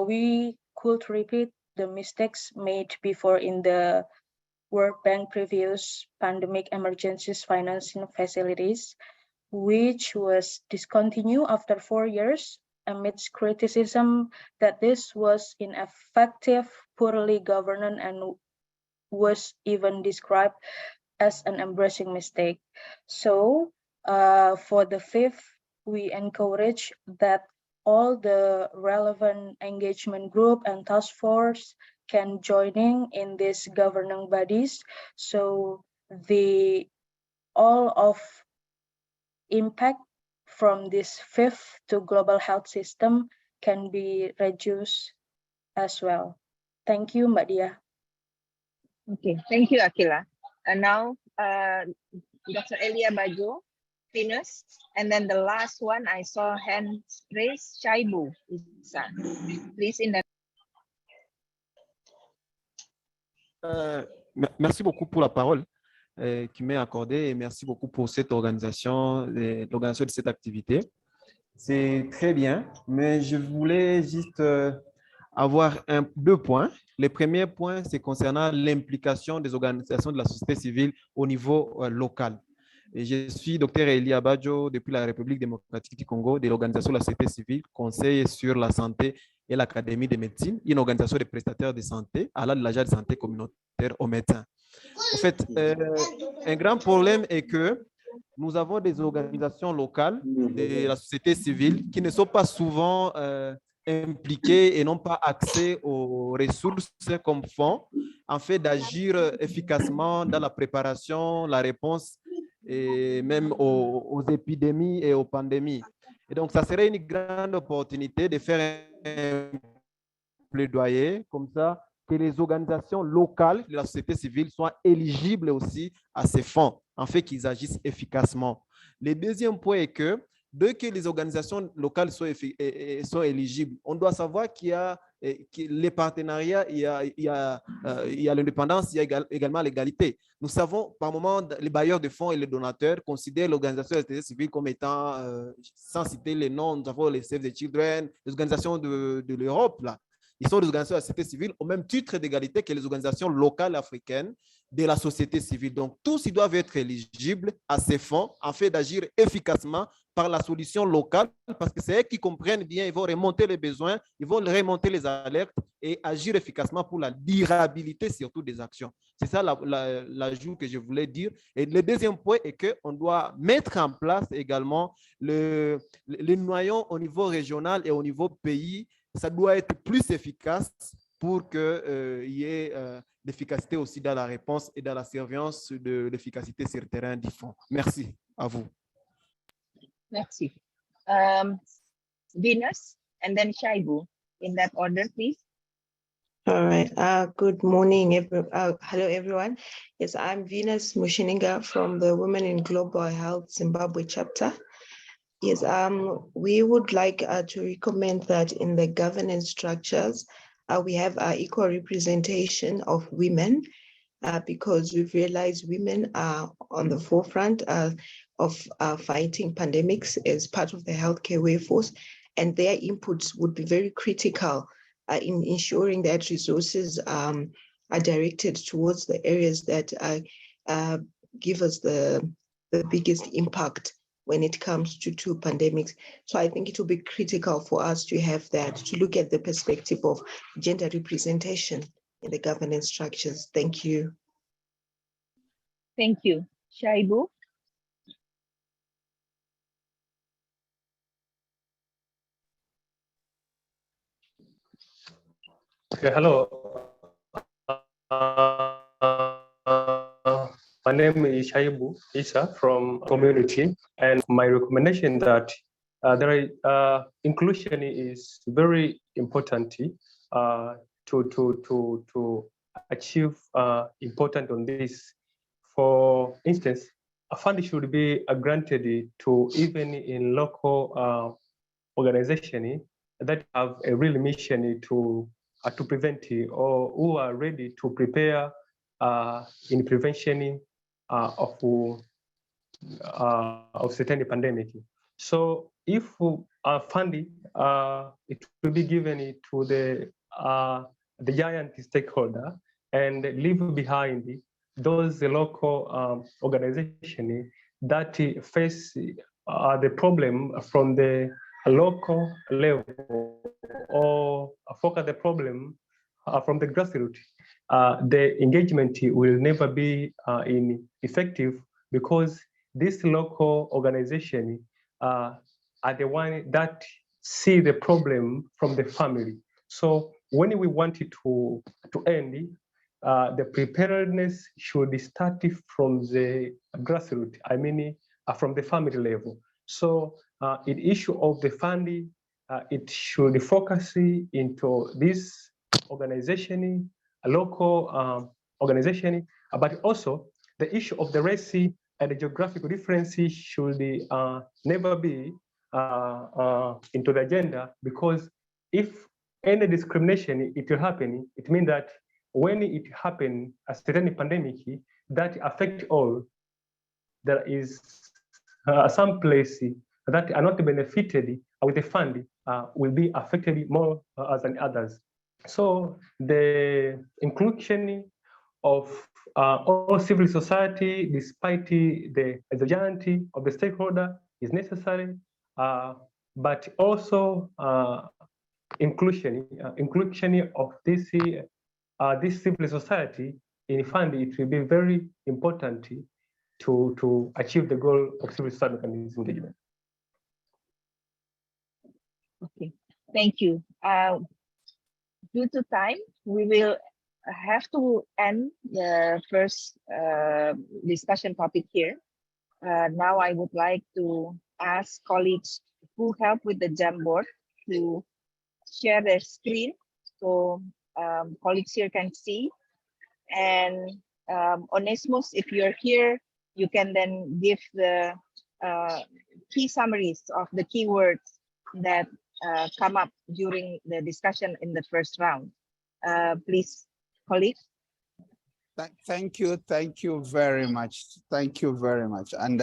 we could repeat the mistakes made before in the World Bank previous pandemic emergencies financing facilities, which was discontinued after 4 years amidst criticism that this was ineffective, poorly governed, and was even described as an embarrassing mistake. So for the fifth, we encourage that all the relevant engagement group and task force can joining in these governing bodies. So the all of impact from this fifth to global health system can be reduced as well. Thank you, Mbak Dia. Okay, thank you, Akila. And now, Dr. Elia Bajo, Venus, and then the last one I saw hands raised, Shaibu Isa. Please in the. Merci beaucoup pour la parole qui m'est accordée et merci beaucoup pour cette organisation, l'organisation de cette activité. C'est très bien, mais je voulais juste avoir deux points. Le premier point, c'est concernant l'implication des organisations de la société civile au niveau local. Et je suis Dr Elia Bajo depuis la République démocratique du Congo de l'organisation de la société civile, conseil sur la santé et l'Académie de médecine, une organisation de prestataires de santé allant de l'agence de santé communautaire aux médecins. En fait, un grand problème est que nous avons des organisations locales de la société civile qui ne sont pas souvent impliqués et n'ont pas accès aux ressources comme fonds, en fait d'agir efficacement dans la préparation, la réponse et même aux épidémies et aux pandémies. Et donc, ça serait une grande opportunité de faire un plaidoyer comme ça, que les organisations locales de la société civile soient éligibles aussi à ces fonds, en fait qu'ils agissent efficacement. Le deuxième point est que dès que les organisations locales sont éligibles, on doit savoir qu'il y a les partenariats, il y a l'indépendance, il y a également l'égalité. Nous savons, par moment, les bailleurs de fonds et les donateurs considèrent l'organisation de la société civile comme étant, sans citer les noms, nous avons les Save the Children, les organisations de l'Europe, là. Ils sont des organisations de la société civile au même titre d'égalité que les organisations locales africaines de la société civile. Donc, tous ils doivent être éligibles à ces fonds en fait d'agir efficacement par la solution locale parce que c'est eux qui comprennent bien, ils vont remonter les besoins, ils vont remonter les alertes et agir efficacement pour la durabilité surtout des actions. C'est ça l'ajout que je voulais dire. Et le deuxième point est qu'on doit mettre en place également les noyaux au niveau régional et au niveau pays. Ça doit être plus efficace pour qu'il y ait l'efficacité aussi dans la réponse et dans la surveillance de l'efficacité sur le terrain du fonds. Merci à vous. Merci. Venus and then Shaibu, in that order, please. All right. Good morning. Hello, everyone. Yes, I'm Venus Mushininga from the Women in Global Health Zimbabwe chapter. Yes, we would like to recommend that in the governance structures, we have equal representation of women because we've realized women are on the forefront of fighting pandemics as part of the healthcare workforce, and their inputs would be very critical in ensuring that resources are directed towards the areas that give us the biggest impact when it comes to pandemics. So I think it will be critical for us to have that, to look at the perspective of gender representation in the governance structures. Thank you. Thank you. Shaibu. Okay, hello. My name is Shaibu Isa from community, and my recommendation that inclusion is very important to achieve important on this. For instance, a fund should be granted to even in local organization that have a real mission to prevent or who are ready to prepare in prevention of certain pandemic. So if funding it will be given to the giant stakeholder and leave behind those local organizations that face the problem from the local level or focus the problem from the grassroots. The engagement will never be effective because this local organization are the one that see the problem from the family. So when we want it to end, the preparedness should start from the grassroots. I mean, from the family level. So in issue of the funding, it should focus into this organization, a local organization, but also the issue of the race and the geographical differences should never be into the agenda, because if any discrimination it will happen, it means that when it happens, a certain pandemic that affect all, there is some places that are not benefited with the fund will be affected more than others. So the inclusion of all civil society, despite the giant of the stakeholder, is necessary, but also inclusion of this civil society in fund, it will be very important to achieve the goal of civil society mechanism engagement. Okay, thank you. Due to time, we will have to end the first discussion topic here. Now I would like to ask colleagues who help with the Jamboard to share their screen so colleagues here can see. And Onesmus, if you're here, you can then give the key summaries of the keywords that come up during the discussion in the first round. Please, colleagues. Thank you very much. Thank you very much. And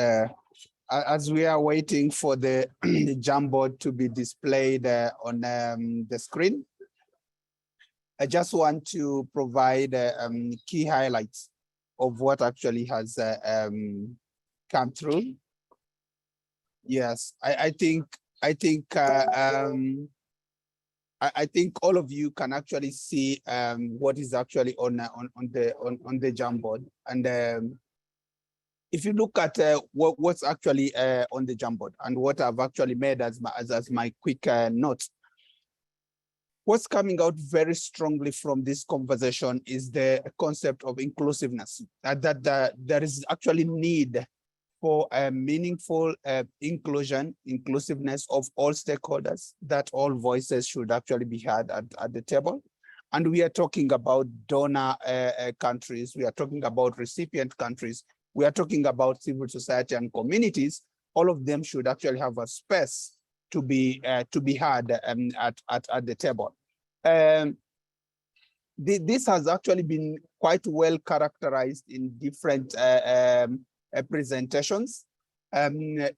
as we are waiting for the Jamboard to be displayed on the screen, I just want to provide key highlights of what actually has come through. Yes, I think all of you can actually see what is actually on the Jamboard. And if you look at what's actually on the Jamboard and what I've actually made as my quick note, what's coming out very strongly from this conversation is the concept of inclusiveness, that there is actually need for a meaningful inclusiveness of all stakeholders, that all voices should actually be heard at the table. And we are talking about donor countries, we are talking about recipient countries, we are talking about civil society and communities. All of them should actually have a space to be heard at the table. This has actually been quite well characterized in different presentations,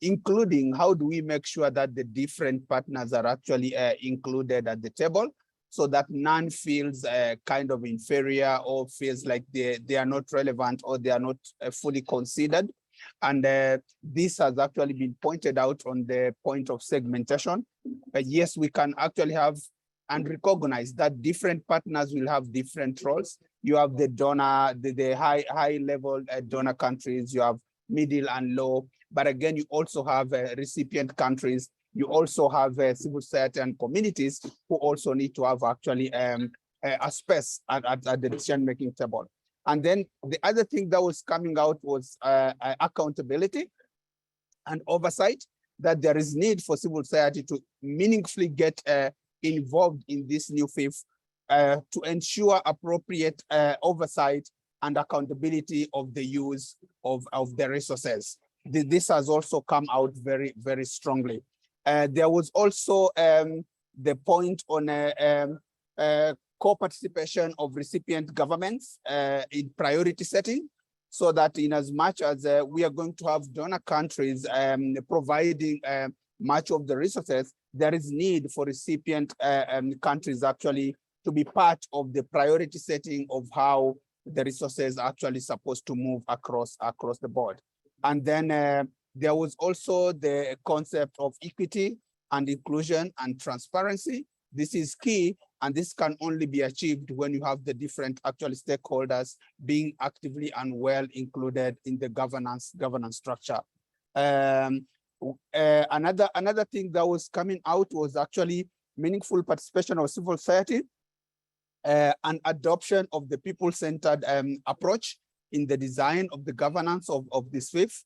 including how do we make sure that the different partners are actually included at the table, so that none feels kind of inferior or feels like they are not relevant or they are not fully considered. And this has actually been pointed out on the point of segmentation. Yes, we can actually have and recognize that different partners will have different roles. You have the donor, the high level donor countries, you have middle and low, but again, you also have recipient countries, you also have civil society and communities who also need to have actually a space at the decision-making table. And then the other thing that was coming out was accountability and oversight, that there is need for civil society to meaningfully get involved in this new fifth to ensure appropriate oversight and accountability of the use of the resources. This has also come out very, very strongly. There was also the point on co-participation of recipient governments in priority setting, so that in as much as we are going to have donor countries providing much of the resources, there is need for recipient countries actually to be part of the priority setting of how the resources are actually supposed to move across the board. And then there was also the concept of equity and inclusion and transparency. This is key, and this can only be achieved when you have the different actually stakeholders being actively and well included in the governance structure. Another thing that was coming out was actually meaningful participation of civil society and adoption of the people-centered approach in the design of the governance of this fifth.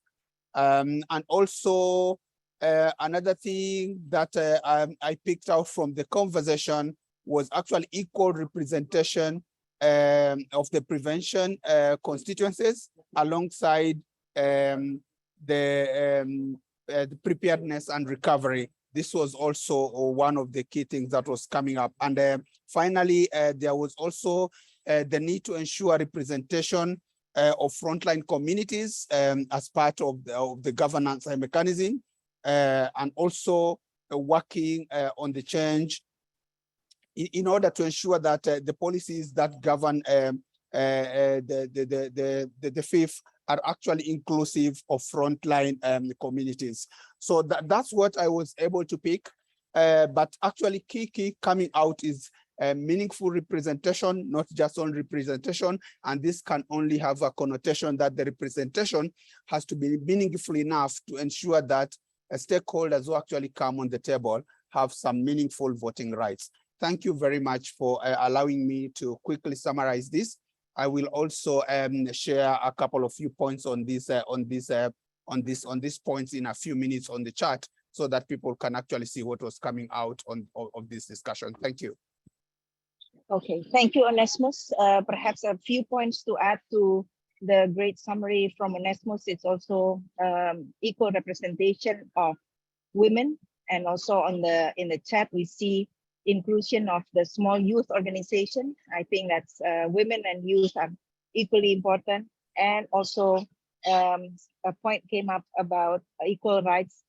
And also another thing that I picked out from the conversation was actually equal representation of the prevention constituencies alongside the preparedness and recovery. This was also one of the key things that was coming up. And finally, there was also the need to ensure representation of frontline communities as part of the governance mechanism, and also working on the change in order to ensure that the policies that govern the fifth are actually inclusive of frontline communities. So that's what I was able to pick. But actually key coming out is meaningful representation, not just on representation. And this can only have a connotation that the representation has to be meaningful enough to ensure that stakeholders who actually come on the table have some meaningful voting rights. Thank you very much for allowing me to quickly summarize this. I will also share a couple of few points on these points in a few minutes on the chat, so that people can actually see what was coming out of this discussion. Thank you. Okay, thank you, Onesmus. Perhaps a few points to add to the great summary from Onesmus. It's also equal representation of women, and also in the chat we see inclusion of the small youth organization. I think that's women and youth are equally important. And also a point came up about equal rights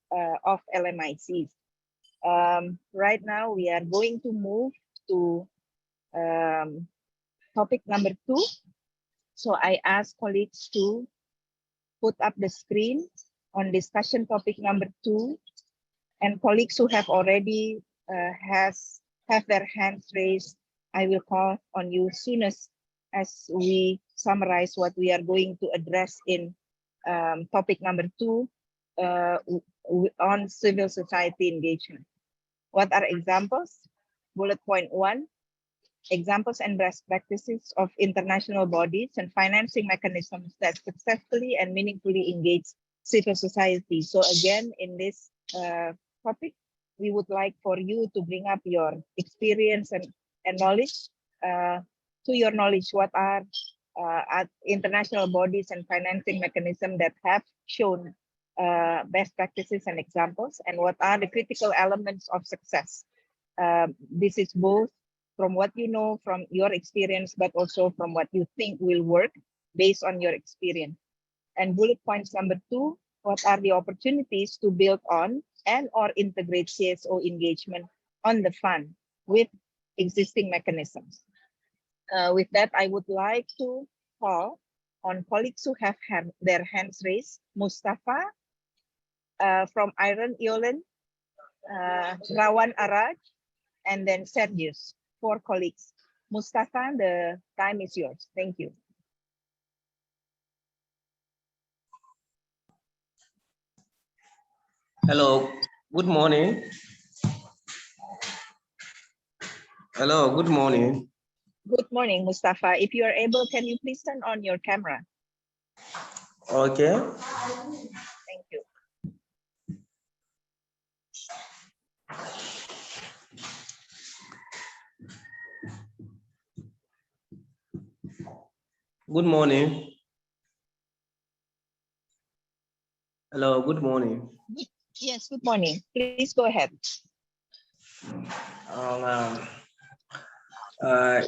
of LMICs. Right now we are going to move to topic number 2. So I ask colleagues to put up the screen on discussion topic number 2, and colleagues who have already have their hands raised, I will call on you soon as we summarize what we are going to address in topic number 2 on civil society engagement. What are examples? Bullet point 1, examples and best practices of international bodies and financing mechanisms that successfully and meaningfully engage civil society. So again, in this topic, we would like for you to bring up your experience and knowledge. To your knowledge, what are international bodies and financing mechanisms that have shown best practices and examples, and what are the critical elements of success? This is both from what you know from your experience, but also from what you think will work based on your experience. And bullet points number 2, what are the opportunities to build on and or integrate CSO engagement on the fund with existing mechanisms? With that, I would like to call on colleagues who have their hands raised. Mustafa from Iron Iolen, Rawan Araj, and then Sergius, 4 colleagues. Mustafa, the time is yours. Thank you. Hello, good morning. Hello, good morning. Good morning, Mustafa. If you are able, can you please turn on your camera? Okay. Thank you. Good morning. Hello, good morning. Yes, good morning. Please go ahead.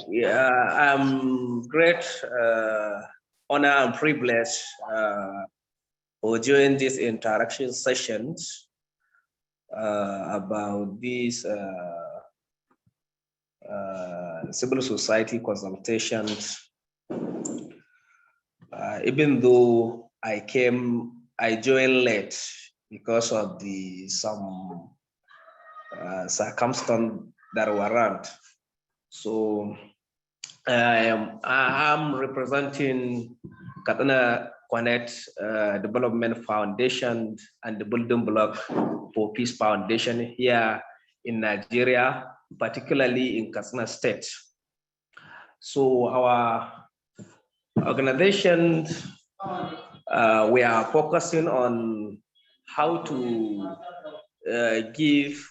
Yeah, I'm great honor and privilege for joining these interaction sessions about these civil society consultations. Even though I joined late because of some circumstances that warrant. So I'm representing Katana Connect Development Foundation and the Building Block for Peace Foundation here in Nigeria, particularly in Katsina State. So our organization, we are focusing on how to give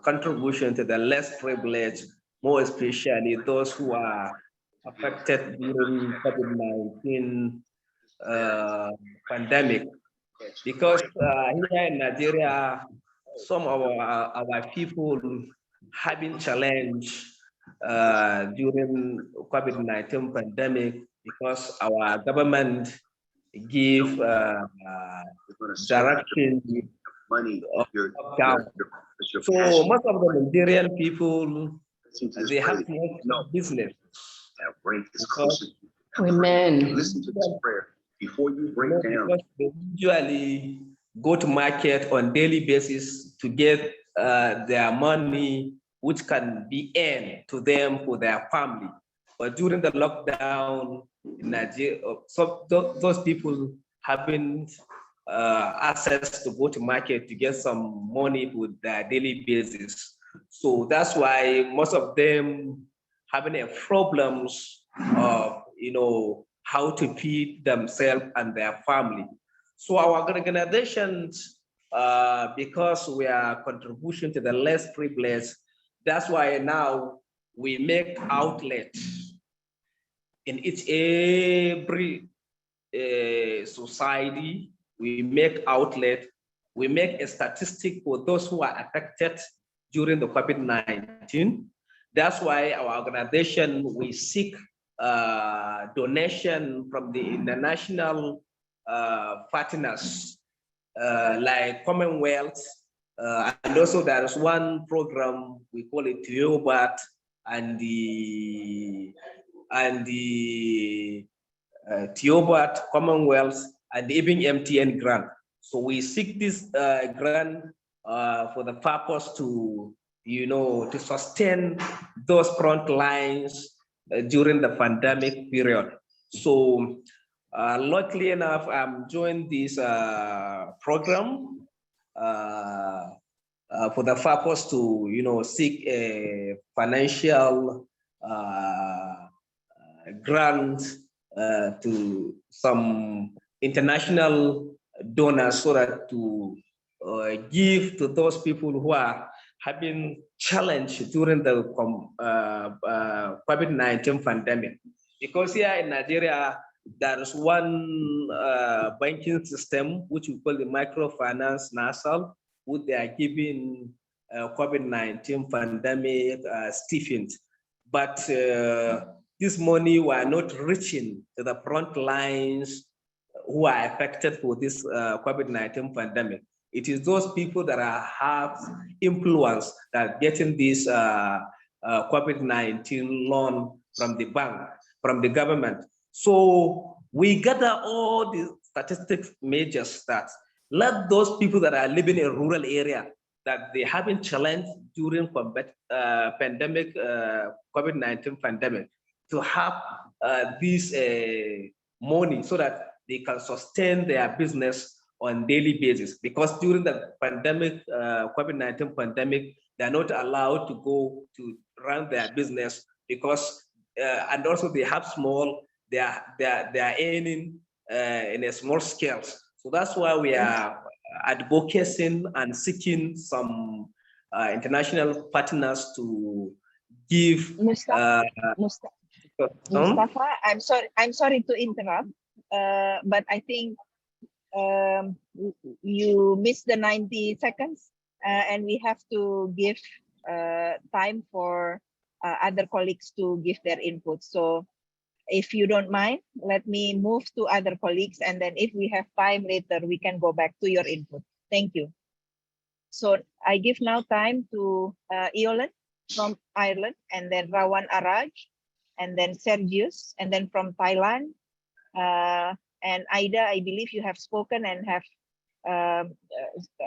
contribution to the less privileged, more especially those who are affected during COVID-19 pandemic. Because here in Nigeria, some of our people have been challenged during COVID-19 pandemic because our government give direction down. So most of the Nigerian people, they have no business. Amen. Listen to this prayer before you break down. They usually go to market on daily basis to get their money, which can be earned to them for their family. But during the lockdown in Nigeria, so those people haven't access to go to market to get some money for their daily basis. So that's why most of them having a problems of how to feed themselves and their family. So our organizations, because we are contribution to the less privileged, that's why now we make outlets in every society. We make outlet, we make a statistic for those who are affected during the COVID-19. That's why our organization, we seek donation from the international partners like Commonwealth, and also there is one program we call it TIOBAT and the TIOBAT, Commonwealth, and even MTN grant. So we seek this grant for the purpose to to sustain those front lines during the pandemic period. So luckily enough, I'm joined this program for the purpose to seek a financial grant to some international donors so that to give to those people who are having challenged during the COVID-19 pandemic. Because here in Nigeria, there is one banking system which we call the microfinance NASAL, which they are giving COVID-19 pandemic stipend. But this money were not reaching to the front lines who are affected for this COVID-19 pandemic. It is those people that have influence that getting this COVID-19 loan from the bank, from the government. So we gather all the statistics measures that let those people that are living in a rural area that they have been challenged during pandemic, COVID-19 pandemic, to have this money so that they can sustain their business on daily basis. Because during the pandemic, COVID-19 pandemic, they're not allowed to go to run their business because and also they have small, they are earning in a small scale. So that's why we are advocating and seeking some international partners to give. Mustafa, I'm sorry to interrupt, but I think you missed the 90 seconds, and we have to give time for other colleagues to give their input. So if you don't mind, let me move to other colleagues, and then if we have time later, we can go back to your input. Thank you. So I give now time to Eolan from Ireland, and then Rawan Araj, and then Sergius, and then from Thailand. And Aida, I believe you have spoken and have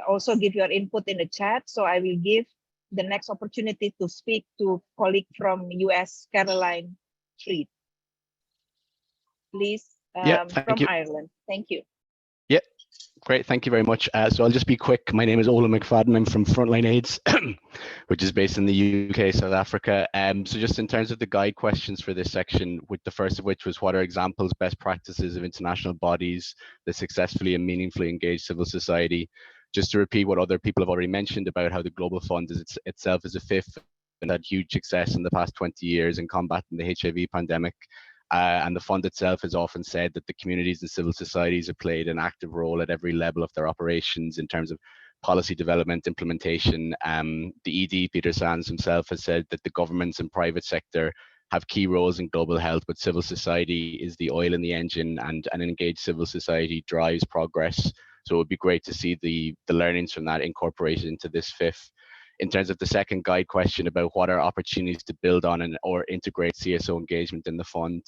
also give your input in the chat. So I will give the next opportunity to speak to colleague from US, Caroline Freed. Please, from Ireland. Thank you. Yeah, great. Thank you very much. So I'll just be quick. My name is Ola McFadden. I'm from Frontline AIDS, which is based in the UK, South Africa. So just in terms of the guide questions for this section, with the first of which was what are examples, best practices of international bodies that successfully and meaningfully engage civil society. Just to repeat what other people have already mentioned about how the Global Fund is itself is a fifth and had huge success in the past 20 years in combating the HIV pandemic. And the fund itself has often said that the communities and civil societies have played an active role at every level of their operations in terms of policy development, implementation. The ED, Peter Sands himself, has said that the governments and private sector have key roles in global health, but civil society is the oil in the engine, and an engaged civil society drives progress. So it would be great to see the learnings from that incorporated into this fifth. In terms of the second guide question about what are opportunities to build on or integrate CSO engagement in the fund,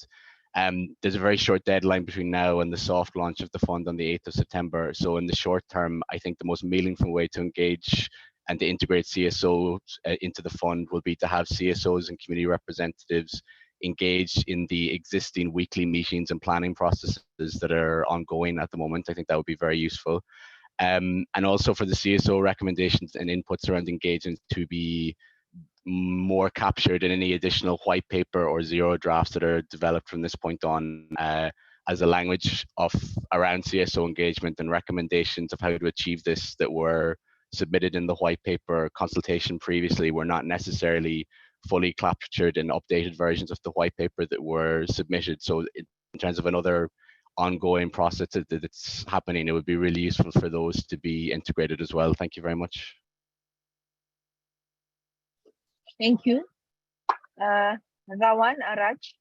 there's a very short deadline between now and the soft launch of the fund on the 8th of September. So in the short term, I think the most meaningful way to engage and to integrate CSOs into the fund will be to have CSOs and community representatives engaged in the existing weekly meetings and planning processes that are ongoing at the moment. I think that would be very useful. And also for the CSO recommendations and inputs around engagement to be more captured in any additional white paper or zero drafts that are developed from this point on as a language around CSO engagement and recommendations of how to achieve this that were submitted in the white paper consultation previously were not necessarily fully captured in updated versions of the white paper that were submitted. So in terms of another ongoing process that's happening, it would be really useful for those to be integrated as well. Thank you very much. Thank you. Rawan Araj,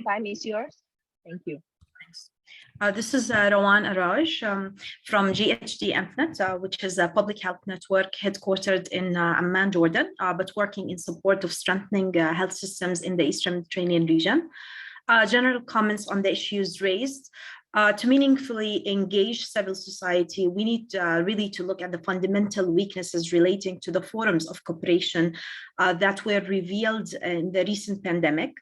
time is yours. Thank you. This is Rawan Araj from GHD EMPNet, which is a public health network headquartered in Amman, Jordan, but working in support of strengthening health systems in the Eastern Mediterranean region. General comments on the issues raised. To meaningfully engage civil society, we need really to look at the fundamental weaknesses relating to the forums of cooperation that were revealed in the recent pandemic.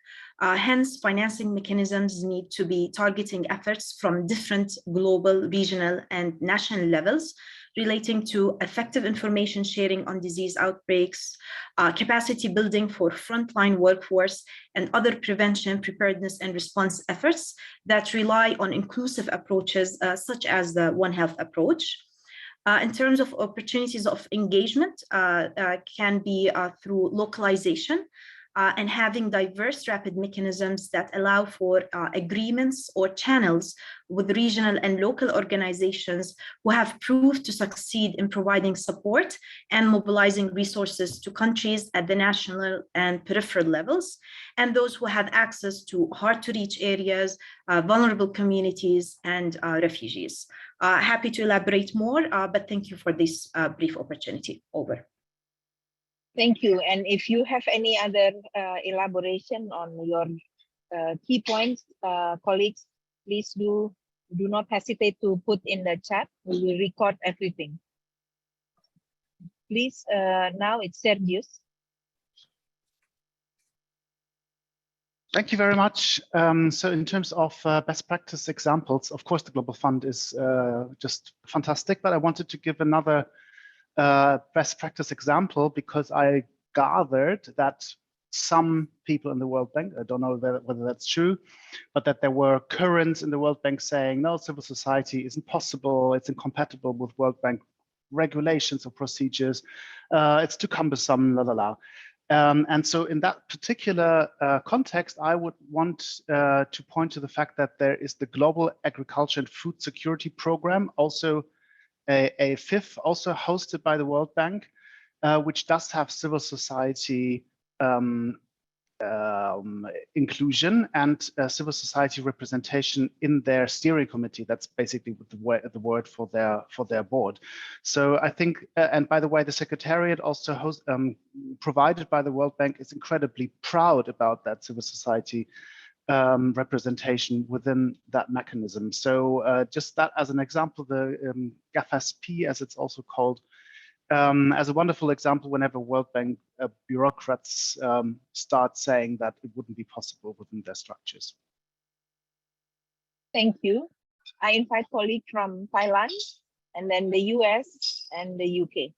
Hence, financing mechanisms need to be targeting efforts from different global, regional, and national levels relating to effective information sharing on disease outbreaks, capacity building for frontline workforce, and other prevention, preparedness, and response efforts that rely on inclusive approaches such as the One Health approach. In terms of opportunities of engagement, can be through localization, and having diverse rapid mechanisms that allow for agreements or channels with regional and local organizations who have proved to succeed in providing support and mobilizing resources to countries at the national and peripheral levels, and those who have access to hard-to-reach areas, vulnerable communities, and refugees. Happy to elaborate more, but thank you for this brief opportunity. Over. Thank you. And if you have any other elaboration on your key points, colleagues, please do not hesitate to put in the chat. We will record everything. Please, now it's Sergius. Thank you very much. So in terms of best practice examples, of course, the Global Fund is just fantastic, but I wanted to give another best practice example because I gathered that some people in the World Bank, I don't know whether that's true, but that there were currents in the World Bank saying, no, civil society isn't possible, it's incompatible with World Bank regulations or procedures, it's too cumbersome, la la la. And so in that particular context, I would want to point to the fact that there is the Global Agriculture and Food Security Program, also a fifth, also hosted by the World Bank, which does have civil society inclusion and civil society representation in their steering committee. That's basically the word for their board. So I think, and by the way, the Secretariat also provided by the World Bank is incredibly proud about that civil society representation within that mechanism. So just that as an example, the GAFSP, as it's also called, as a wonderful example, whenever World Bank bureaucrats start saying that it wouldn't be possible within their structures. Thank you. I invite colleagues from Thailand, and then the US and the UK.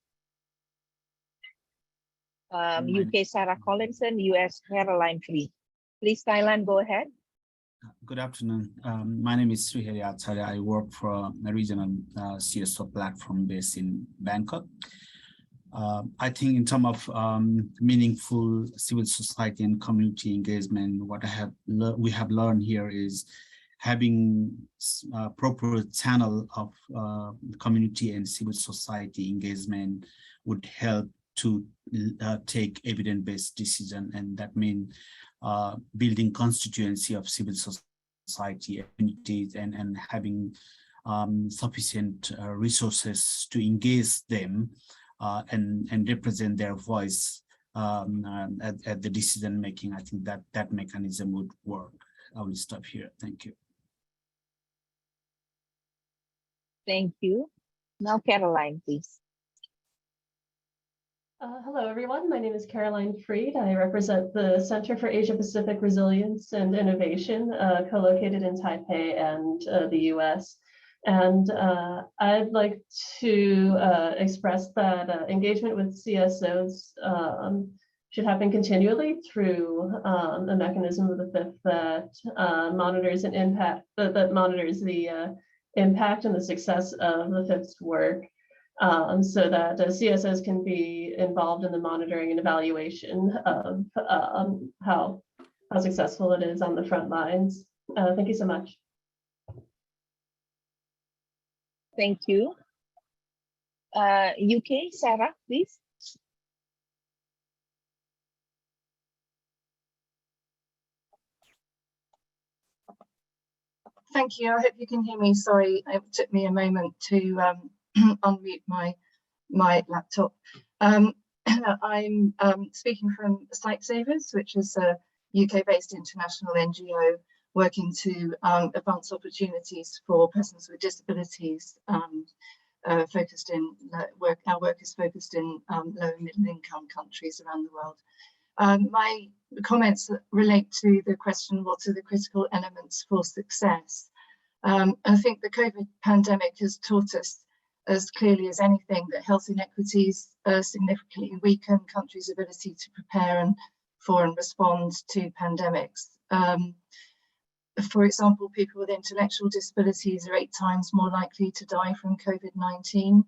UK, Sarah Collinson, US, Caroline Free. Please, Thailand, go ahead. Good afternoon. My name is Srihari Acharya. I work for a regional CSO platform based in Bangkok. I think in terms of meaningful civil society and community engagement, what we have learned here is having a proper channel of community and civil society engagement would help to take evidence-based decision, and that means building constituency of civil society communities and having sufficient resources to engage them and represent their voice at the decision making. I think that mechanism would work. I will stop here. Thank you. Thank you. Now, Caroline, please. Hello, everyone. My name is Caroline Freed. I represent the Center for Asia Pacific Resilience and Innovation, co-located in Taipei and the US. And I'd like to express that engagement with CSOs should happen continually through a mechanism of the fifth that monitors an impact, that monitors the impact and the success of the fifth's work. So that CSOs can be involved in the monitoring and evaluation of how successful it is on the front lines. Thank you so much. Thank you. UK, Sarah, please. Thank you. I hope you can hear me. Sorry, it took me a moment to unmute my laptop. I'm speaking from Site Savers, which is a UK-based international NGO working to advance opportunities for persons with disabilities. Our work is focused in low and middle income countries around the world. My comments relate to the question, what are the critical elements for success? I think the COVID pandemic has taught us as clearly as anything that health inequities significantly weaken countries' ability to prepare for and respond to pandemics. For example, people with intellectual disabilities are 8 times more likely to die from COVID-19.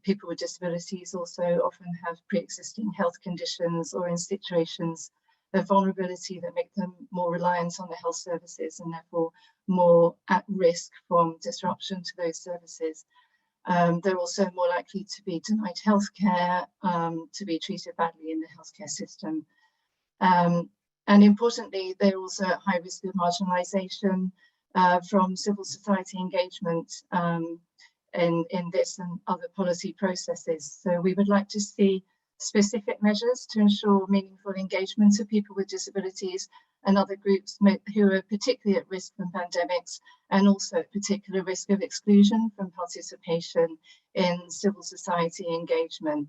People with disabilities also often have pre-existing health conditions or in situations of vulnerability that make them more reliant on the health services and therefore more at risk from disruption to those services. They're also more likely to be denied healthcare, to be treated badly in the healthcare system. And importantly, they're also at high risk of marginalization from civil society engagement in this and other policy processes. So we would like to see specific measures to ensure meaningful engagement of people with disabilities and other groups who are particularly at risk from pandemics and also at particular risk of exclusion from participation in civil society engagement.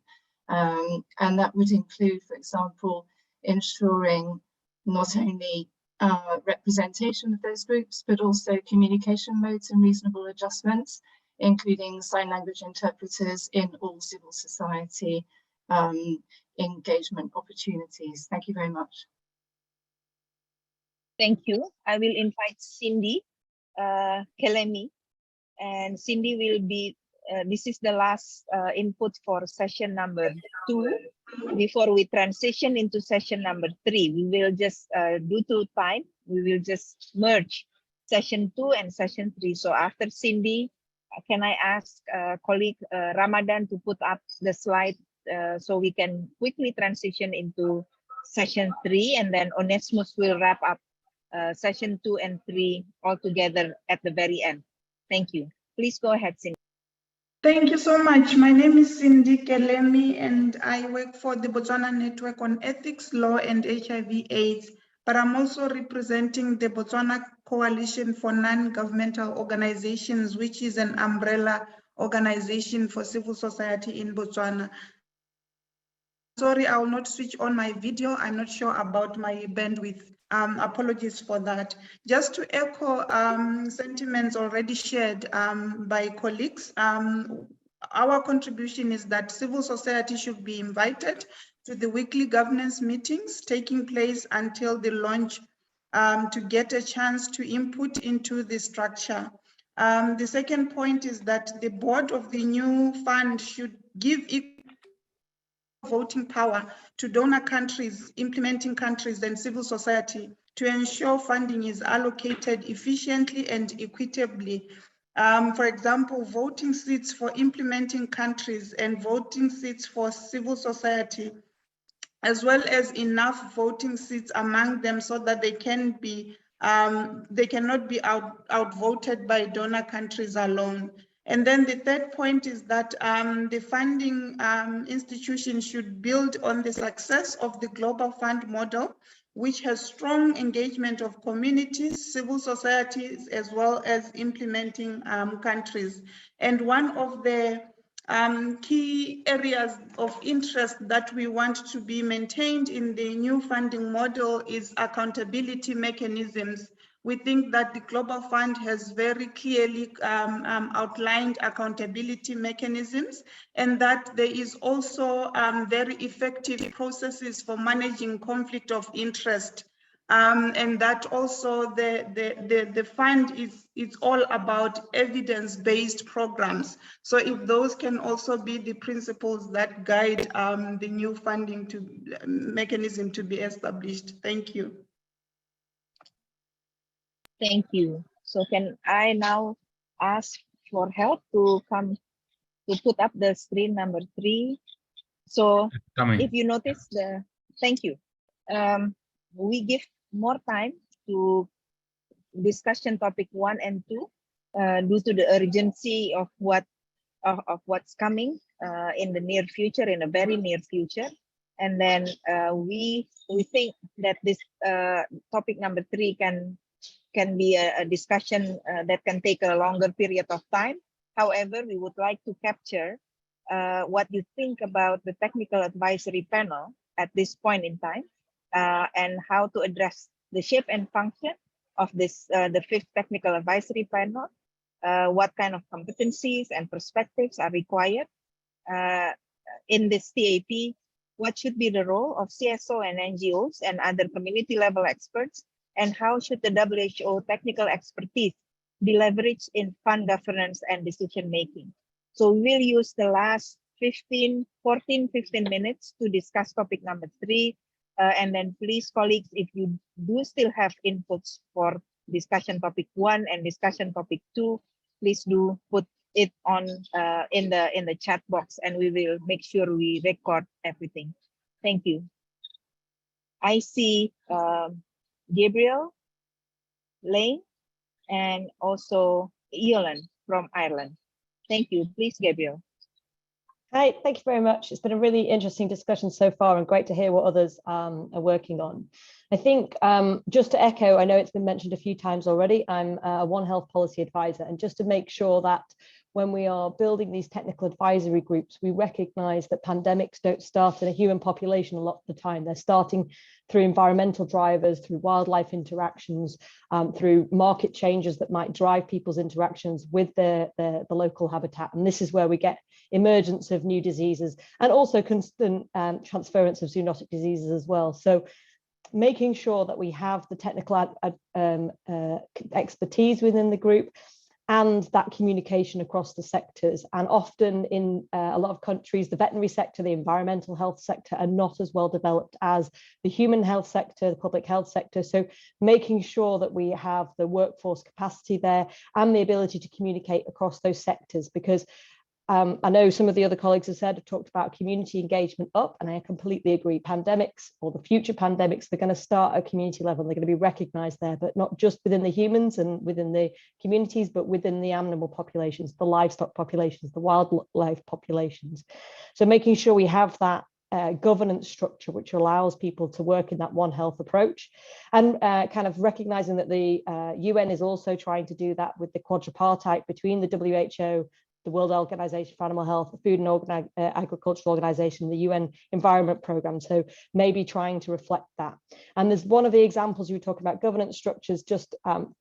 And that would include, for example, ensuring not only representation of those groups, but also communication modes and reasonable adjustments, including sign language interpreters in all civil society engagement opportunities. Thank you very much. Thank you. I will invite Cindy Kelemi, and Cindy will be, this is the last input for session number 2. Before we transition into session number 3, we will just, due to time, we will just merge session 2 and session 3. So after Cindy, can I ask colleague Ramadan to put up the slide so we can quickly transition into session 3, and then Onesmus will wrap up session 2 and 3 all together at the very end. Thank you. Please go ahead, Cindy. Thank you so much. My name is Cindy Kelemi, and I work for the Botswana Network on Ethics, Law, and HIV/AIDS. But I'm also representing the Botswana Coalition for Non-Governmental Organizations, which is an umbrella organization for civil society in Botswana. Sorry, I will not switch on my video. I'm not sure about my bandwidth. Apologies for that. Just to echo sentiments already shared by colleagues, our contribution is that civil society should be invited to the weekly governance meetings taking place until the launch to get a chance to input into the structure. The second point is that the board of the new fund should give equal voting power to donor countries, implementing countries, and civil society to ensure funding is allocated efficiently and equitably. For example, voting seats for implementing countries and voting seats for civil society, as well as enough voting seats among them so that they can be they cannot be outvoted by donor countries alone. And then the third point is that the funding institution should build on the success of the Global Fund model, which has strong engagement of communities, civil societies, as well as implementing countries. And one of the key areas of interest that we want to be maintained in the new funding model is accountability mechanisms. We think that the Global Fund has very clearly outlined accountability mechanisms, and that there is also very effective processes for managing conflict of interest. And that also the fund is all about evidence-based programs. So if those can also be the principles that guide the new funding mechanism to be established. Thank you. Thank you. So can I now ask for help to come to put up the screen number 3? So if you notice thank you. We give more time to discussion topic 1 and 2 due to the urgency of what's coming in the near future, in a very near future. And then we think that this topic number 3 can be a discussion that can take a longer period of time. However, we would like to capture what you think about the technical advisory panel at this point in time, and how to address the shape and function of this, the 5th technical advisory panel, what kind of competencies and perspectives are required in this TAP, what should be the role of CSO and NGOs and other community level experts, and how should the WHO technical expertise be leveraged in fund governance and decision making. So we will use the last 15 minutes to discuss topic number 3. And then please, colleagues, if you do still have inputs for discussion topic 1 and discussion topic 2, please do put it on in the chat box, and we will make sure we record everything. Thank you. I see Gabriel, Lane, and also Iolan from Ireland. Thank you. Please, Gabriel. Hi, thank you very much. It's been a really interesting discussion so far, and great to hear what others are working on. I think just to echo, I know it's been mentioned a few times already, I'm a One Health policy advisor, and just to make sure that when we are building these technical advisory groups, we recognize that pandemics don't start in a human population a lot of the time. They're starting through environmental drivers, through wildlife interactions, through market changes that might drive people's interactions with the local habitat. And this is where we get emergence of new diseases, and also constant transference of zoonotic diseases as well. So making sure that we have the technical expertise within the group and that communication across the sectors. And often in a lot of countries, the veterinary sector, the environmental health sector are not as well developed as the human health sector, the public health sector. So making sure that we have the workforce capacity there and the ability to communicate across those sectors, because I know some of the other colleagues have talked about community engagement up, and I completely agree. Pandemics, or the future pandemics, they're going to start at community level. They're going to be recognized there, but not just within the humans and within the communities, but within the animal populations, the livestock populations, the wildlife populations. So making sure we have that governance structure which allows people to work in that One Health approach, and kind of recognizing that the UN is also trying to do that with the quadripartite between the WHO, the World Organization for Animal Health, the Food and Agricultural Organization, the UN Environment Programme. So maybe trying to reflect that. And there's one of the examples you were talking about, governance structures, just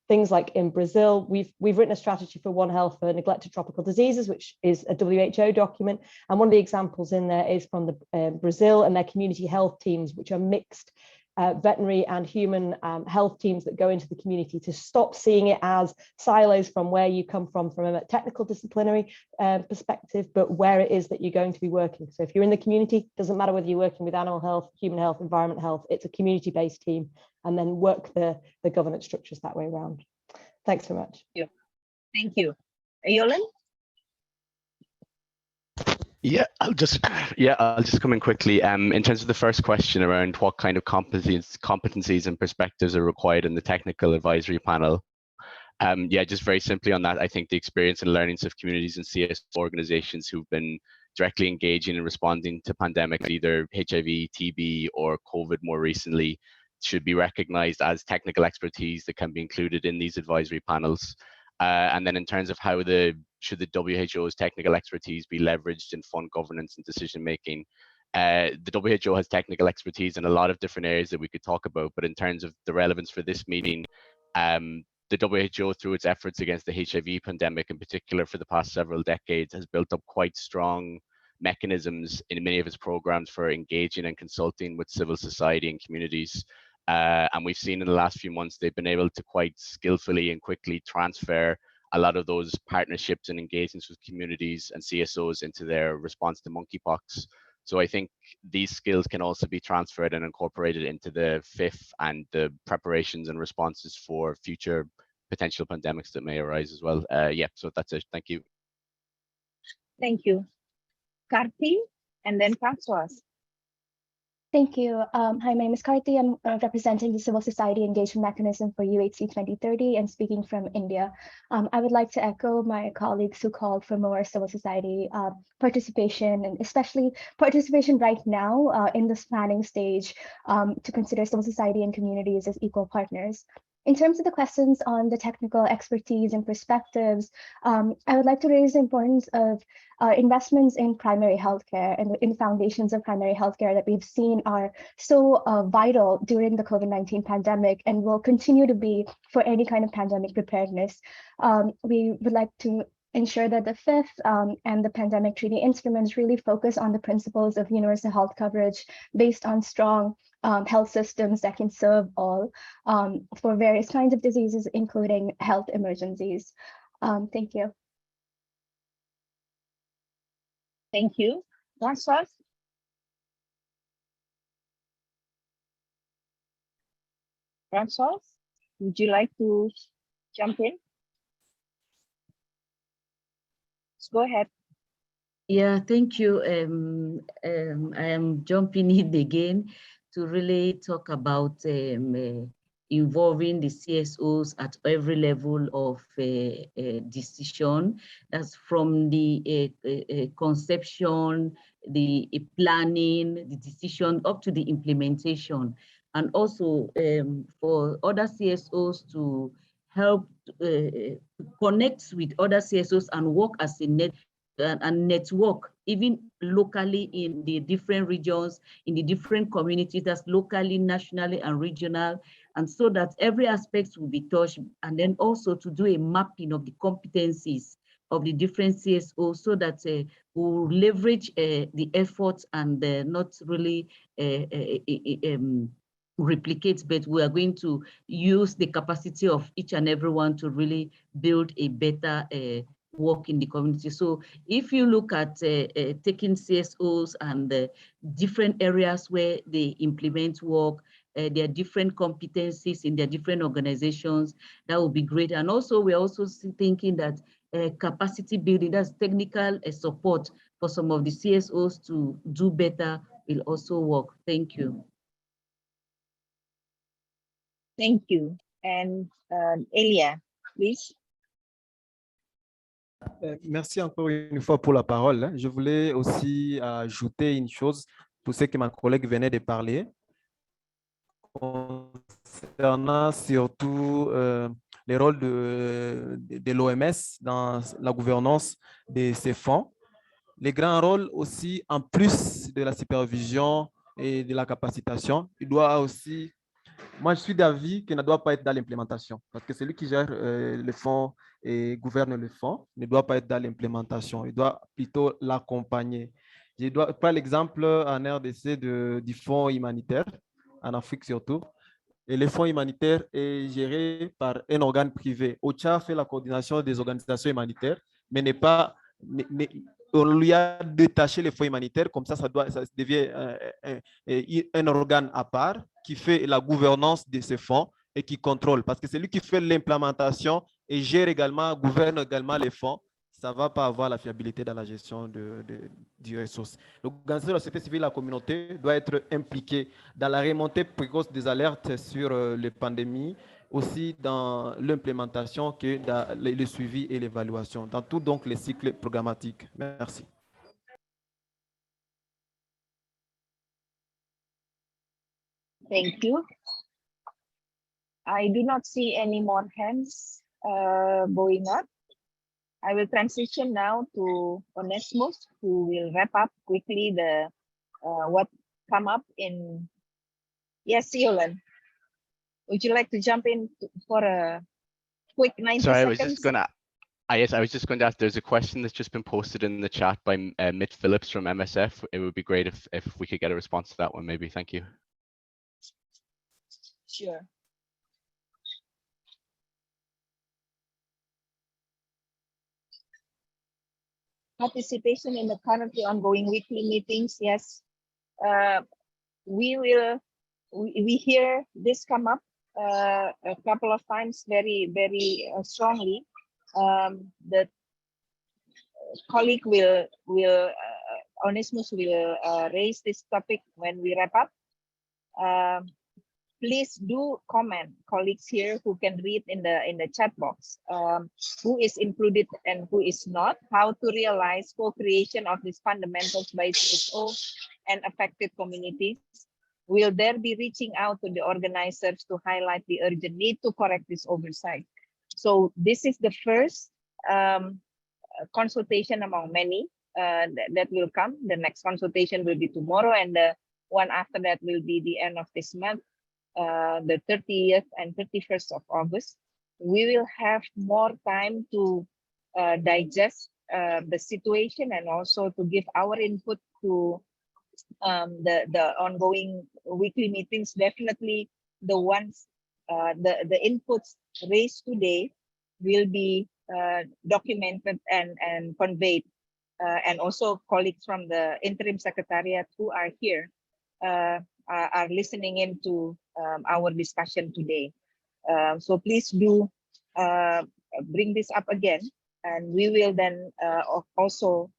things like in Brazil, we've written a strategy for One Health for neglected tropical diseases, which is a WHO document. And one of the examples in there is from the Brazil and their community health teams, which are mixed veterinary and human health teams that go into the community, to stop seeing it as silos from where you come from a technical disciplinary perspective, but where it is that you're going to be working. So if you're in the community, doesn't matter whether you're working with animal health, human health, environment health, it's a community-based team, and then work the governance structures that way around. Thanks so much. Thank you. Yolan? Yeah, I'll just come in quickly. In terms of the first question around what kind of competencies and perspectives are required in the technical advisory panel. Yeah, just very simply on that, I think the experience and learnings of communities and CSO organizations who've been directly engaging and responding to pandemics, either HIV, TB, or COVID more recently, should be recognized as technical expertise that can be included in these advisory panels. And then in terms of how should the WHO's technical expertise be leveraged in fund governance and decision making, the WHO has technical expertise in a lot of different areas that we could talk about, but in terms of the relevance for this meeting, the WHO, through its efforts against the HIV pandemic in particular for the past several decades, has built up quite strong mechanisms in many of its programs for engaging and consulting with civil society and communities. And we've seen in the last few months, they've been able to quite skillfully and quickly transfer a lot of those partnerships and engagements with communities and CSOs into their response to monkeypox. So I think these skills can also be transferred and incorporated into the FIF and the preparations and responses for future potential pandemics that may arise as well. Yeah, so that's it. Thank you. Thank you. Karti, and then François. Thank you. Hi, my name is Karti. I'm representing the Civil Society Engagement Mechanism for UHC 2030 and speaking from India. I would like to echo my colleagues who called for more civil society participation, and especially participation right now in this planning stage, to consider civil society and communities as equal partners. In terms of the questions on the technical expertise and perspectives, I would like to raise the importance of investments in primary healthcare and in foundations of primary healthcare that we've seen are so vital during the COVID-19 pandemic and will continue to be for any kind of pandemic preparedness. We would like to ensure that the FIF and the pandemic treaty instruments really focus on the principles of universal health coverage based on strong health systems that can serve all for various kinds of diseases, including health emergencies. Thank you. Thank you. François? François, would you like to jump in? Go ahead. Yeah, thank you. I am jumping in again to really talk about involving the CSOs at every level of decision. That's from the conception, the planning, the decision, up to the implementation. And also for other CSOs to help connect with other CSOs and work as a network, even locally in the different regions, in the different communities, that's locally, nationally, and regional, and so that every aspect will be touched, and then also to do a mapping of the competencies of the different CSOs so that we'll leverage the efforts and not really replicate, but we are going to use the capacity of each and everyone to really build a better work in the community. So if you look at taking CSOs and different areas where they implement work, there are different competencies in their different organizations, that would be great. And also, we're also thinking that capacity building, that's technical support for some of the CSOs to do better will also work. Thank you. Thank you. And Elia, please. Merci encore une fois pour la parole. Je voulais aussi ajouter une chose pour ce que ma collègue venait de parler, concernant surtout le rôle de l'OMS dans la gouvernance de ces fonds. Les grands rôles aussi, en plus de la supervision et de la capacitation, il doit aussi... Moi, je suis d'avis qu'il ne doit pas être dans l'implémentation, parce que celui qui gère le fonds et gouverne le fonds ne doit pas être dans l'implémentation, il doit plutôt l'accompagner. Je dois prendre l'exemple en RDC du fonds humanitaire, en Afrique surtout, et le fonds humanitaire est géré par un organe privé. OCHA fait la coordination des organisations humanitaires, mais n'est pas... on lui a détaché les fonds humanitaires, comme ça devient un organe à part qui fait la gouvernance de ces fonds et qui contrôle. Parce que c'est lui qui fait l'implémentation et gère également, gouverne également les fonds. Ça ne va pas avoir la fiabilité dans la gestion des ressources. L'organisation de la société civile, la communauté, doit être impliquée dans la remontée précoce des alertes sur les pandémies, aussi dans l'implémentation que dans le suivi et l'évaluation, dans tout donc les cycles programmatiques. Merci. Thank you. I do not see any more hands going up. I will transition now to Onesmus, who will wrap up quickly the what come up in. Yes, Yolan. Would you like to jump in for a quick 90 Sorry, seconds? I was just going to ask, there's a question that's just been posted in the chat by Mitt Phillips from MSF. It would be great if we could get a response to that one, maybe. Thank you. Sure. Participation in the currently ongoing weekly meetings. Yes, we hear this come up a couple of times very strongly. The colleague Onesmus will raise this topic when we wrap up. Please do comment, colleagues here who can read in the chat box, who is included and who is not, how to realize co-creation of these fundamentals by CSO and affected communities. Will there be reaching out to the organizers to highlight the urgent need to correct this oversight? So this is the first consultation among many that will come. The next consultation will be tomorrow, and the one after that will be the end of this month. The 30th and 31st of August. We will have more time to digest the situation and also to give our input to the ongoing weekly meetings. Definitely the ones, the inputs raised today will be documented and conveyed. And also colleagues from the interim secretariat who are here are listening into our discussion today. So please do bring this up again, and we will then also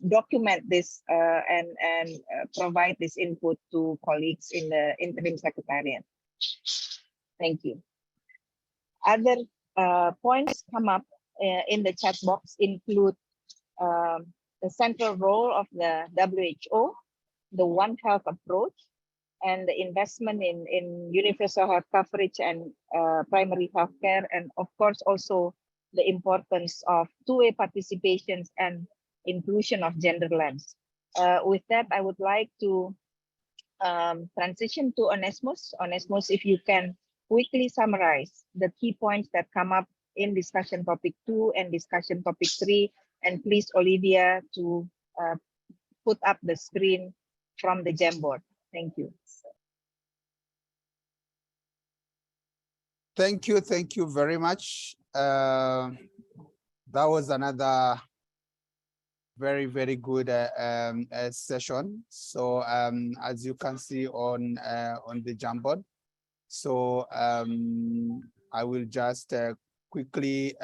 document this and provide this input to colleagues in the interim secretariat. Thank you. Other points come up in the chat box include the central role of the WHO, the One Health approach, and the investment in universal health coverage and primary health care, and of course also the importance of two-way participations and inclusion of gender lens. With that, I would like to transition to Onesmus. Onesmus, if you can quickly summarize the key points that come up in discussion topic 2 and discussion topic 3. And please, Olivia, to put up the screen from the Jamboard. Thank you. Thank you very much. That was another very good session. So as you can see on the Jamboard, so I will just quickly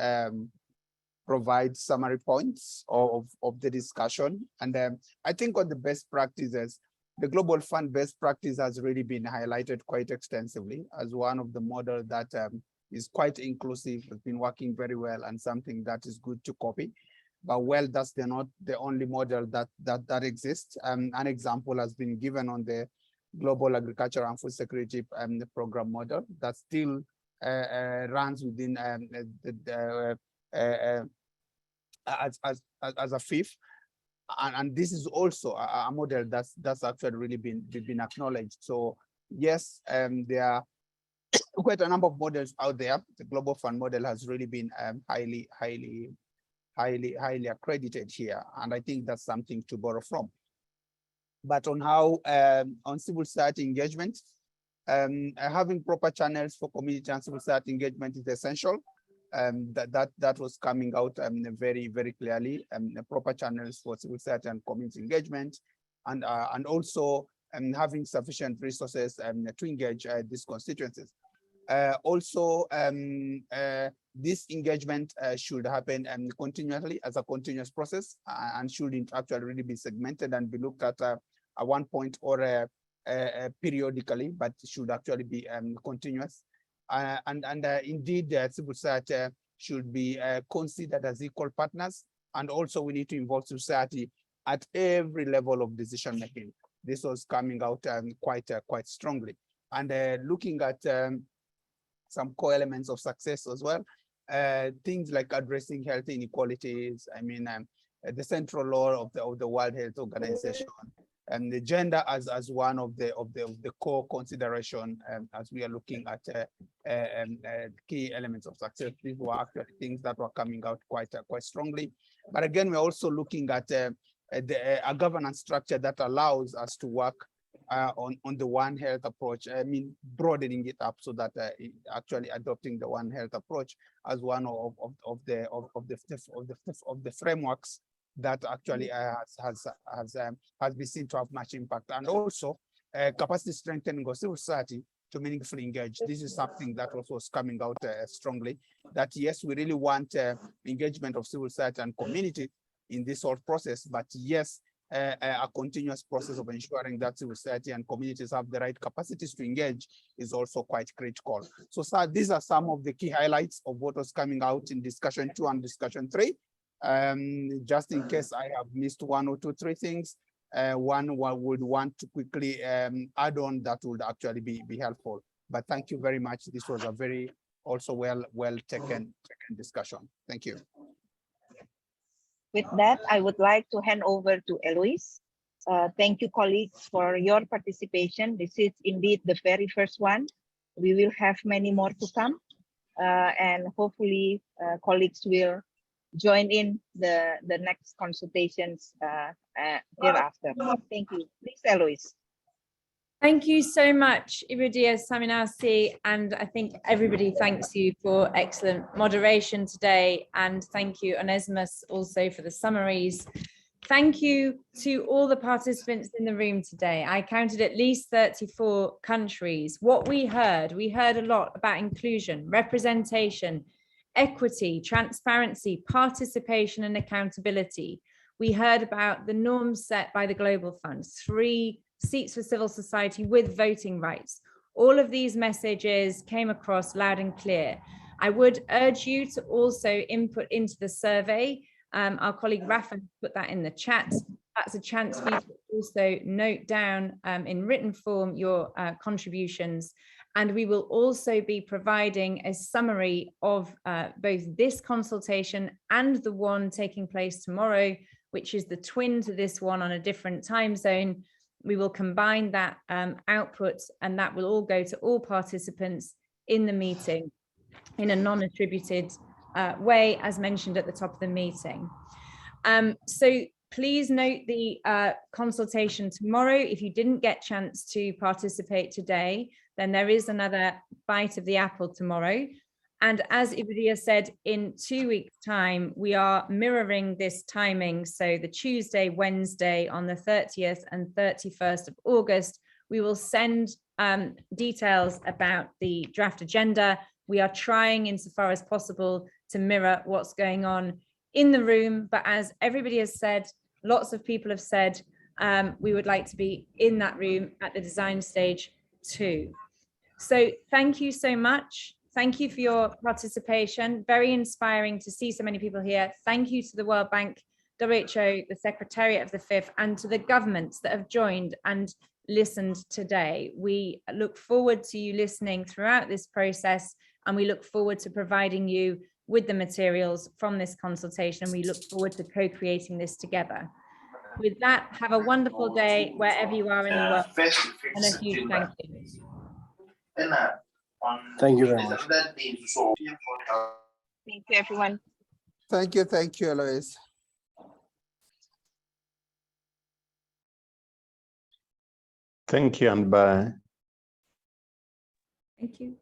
provide summary points of the discussion. And I think on the best practices, the Global Fund best practice has really been highlighted quite extensively as one of the models that is quite inclusive, has been working very well, and something that is good to copy. But well, that's not the only model that exists. An example has been given on the Global Agriculture and Food Security Program model that still runs within as a fifth. And this is also a model that's actually really been acknowledged. So yes, there are quite a number of models out there. The Global Fund model has really been highly accredited here, and I think that's something to borrow from. But on how on civil society engagement, having proper channels for community and civil society engagement is essential. That was coming out very clearly. Proper channels for civil society and community engagement, and also having sufficient resources to engage these constituencies. Also, this engagement should happen continuously as a continuous process, and shouldn't actually really be segmented and be looked at one point or periodically, but should actually be continuous. Indeed, civil society should be considered as equal partners, and also we need to involve society at every level of decision making. This was coming out quite strongly, and looking at some core elements of success as well. Things like addressing health inequalities. I mean, the central law of the World Health Organization, and the gender as one of the core consideration as we are looking at key elements of success. These were actually things that were coming out quite strongly. But again, we're also looking at a governance structure that allows us to work on the One Health approach. I mean, broadening it up so that actually adopting the One Health approach as one of the frameworks that actually has been seen to have much impact. And also capacity strengthening of civil society to meaningfully engage. This is something that also is coming out strongly, that yes, we really want engagement of civil society and community in this whole process, but yes, a continuous process of ensuring that civil society and communities have the right capacities to engage is also quite critical. So these are some of the key highlights of what was coming out in discussion 2 and discussion 3. Just in case I have missed 1 or 2, 3 things, one would want to quickly add on that would actually be helpful. But thank you very much. This was a very also well taken discussion. Thank you. With that, I would like to hand over to Eloise. Thank you, colleagues, for your participation. This is indeed the very first one. We will have many more to come, and hopefully colleagues will join in the next consultations hereafter. Thank you. Please, Eloise. Thank you so much, Ibu Diaz Saminasi, and I think everybody thanks you for excellent moderation today, and thank you, Onesimus, also for the summaries. Thank you to all the participants in the room today. I counted at least 34 countries. What we heard a lot about inclusion, representation, equity, transparency, participation, and accountability. We heard about the norms set by the Global Fund, 3 seats for civil society with voting rights. All of these messages came across loud and clear. I would urge you to also input into the survey. Our colleague Rafa put that in the chat. That's a chance for you to also note down in written form your contributions. And we will also be providing a summary of both this consultation and the one taking place tomorrow, which is the twin to this one on a different time zone. We will combine that output, and that will all go to all participants in the meeting in a non-attributed way, as mentioned at the top of the meeting. So please note the consultation tomorrow. If you didn't get a chance to participate today, then there is another bite of the apple tomorrow. And as Ibadia said, in 2 weeks' time, we are mirroring this timing. So the Tuesday, Wednesday on the 30th and 31st of August, we will send details about the draft agenda. We are trying insofar as possible to mirror what's going on in the room. But as everybody has said, lots of people have said, we would like to be in that room at the design stage too. So thank you so much. Thank you for your participation. Very inspiring to see so many people here. Thank you to the World Bank, WHO, the Secretariat of the Fifth, and to the governments that have joined and listened today. We look forward to you listening throughout this process, and we look forward to providing you with the materials from this consultation. We look forward to co-creating this together. With that, have a wonderful day wherever you are in the world, and a huge thank you. Thank you very much. Thank you, everyone. Thank you, Eloise. Thank you and bye. Thank you.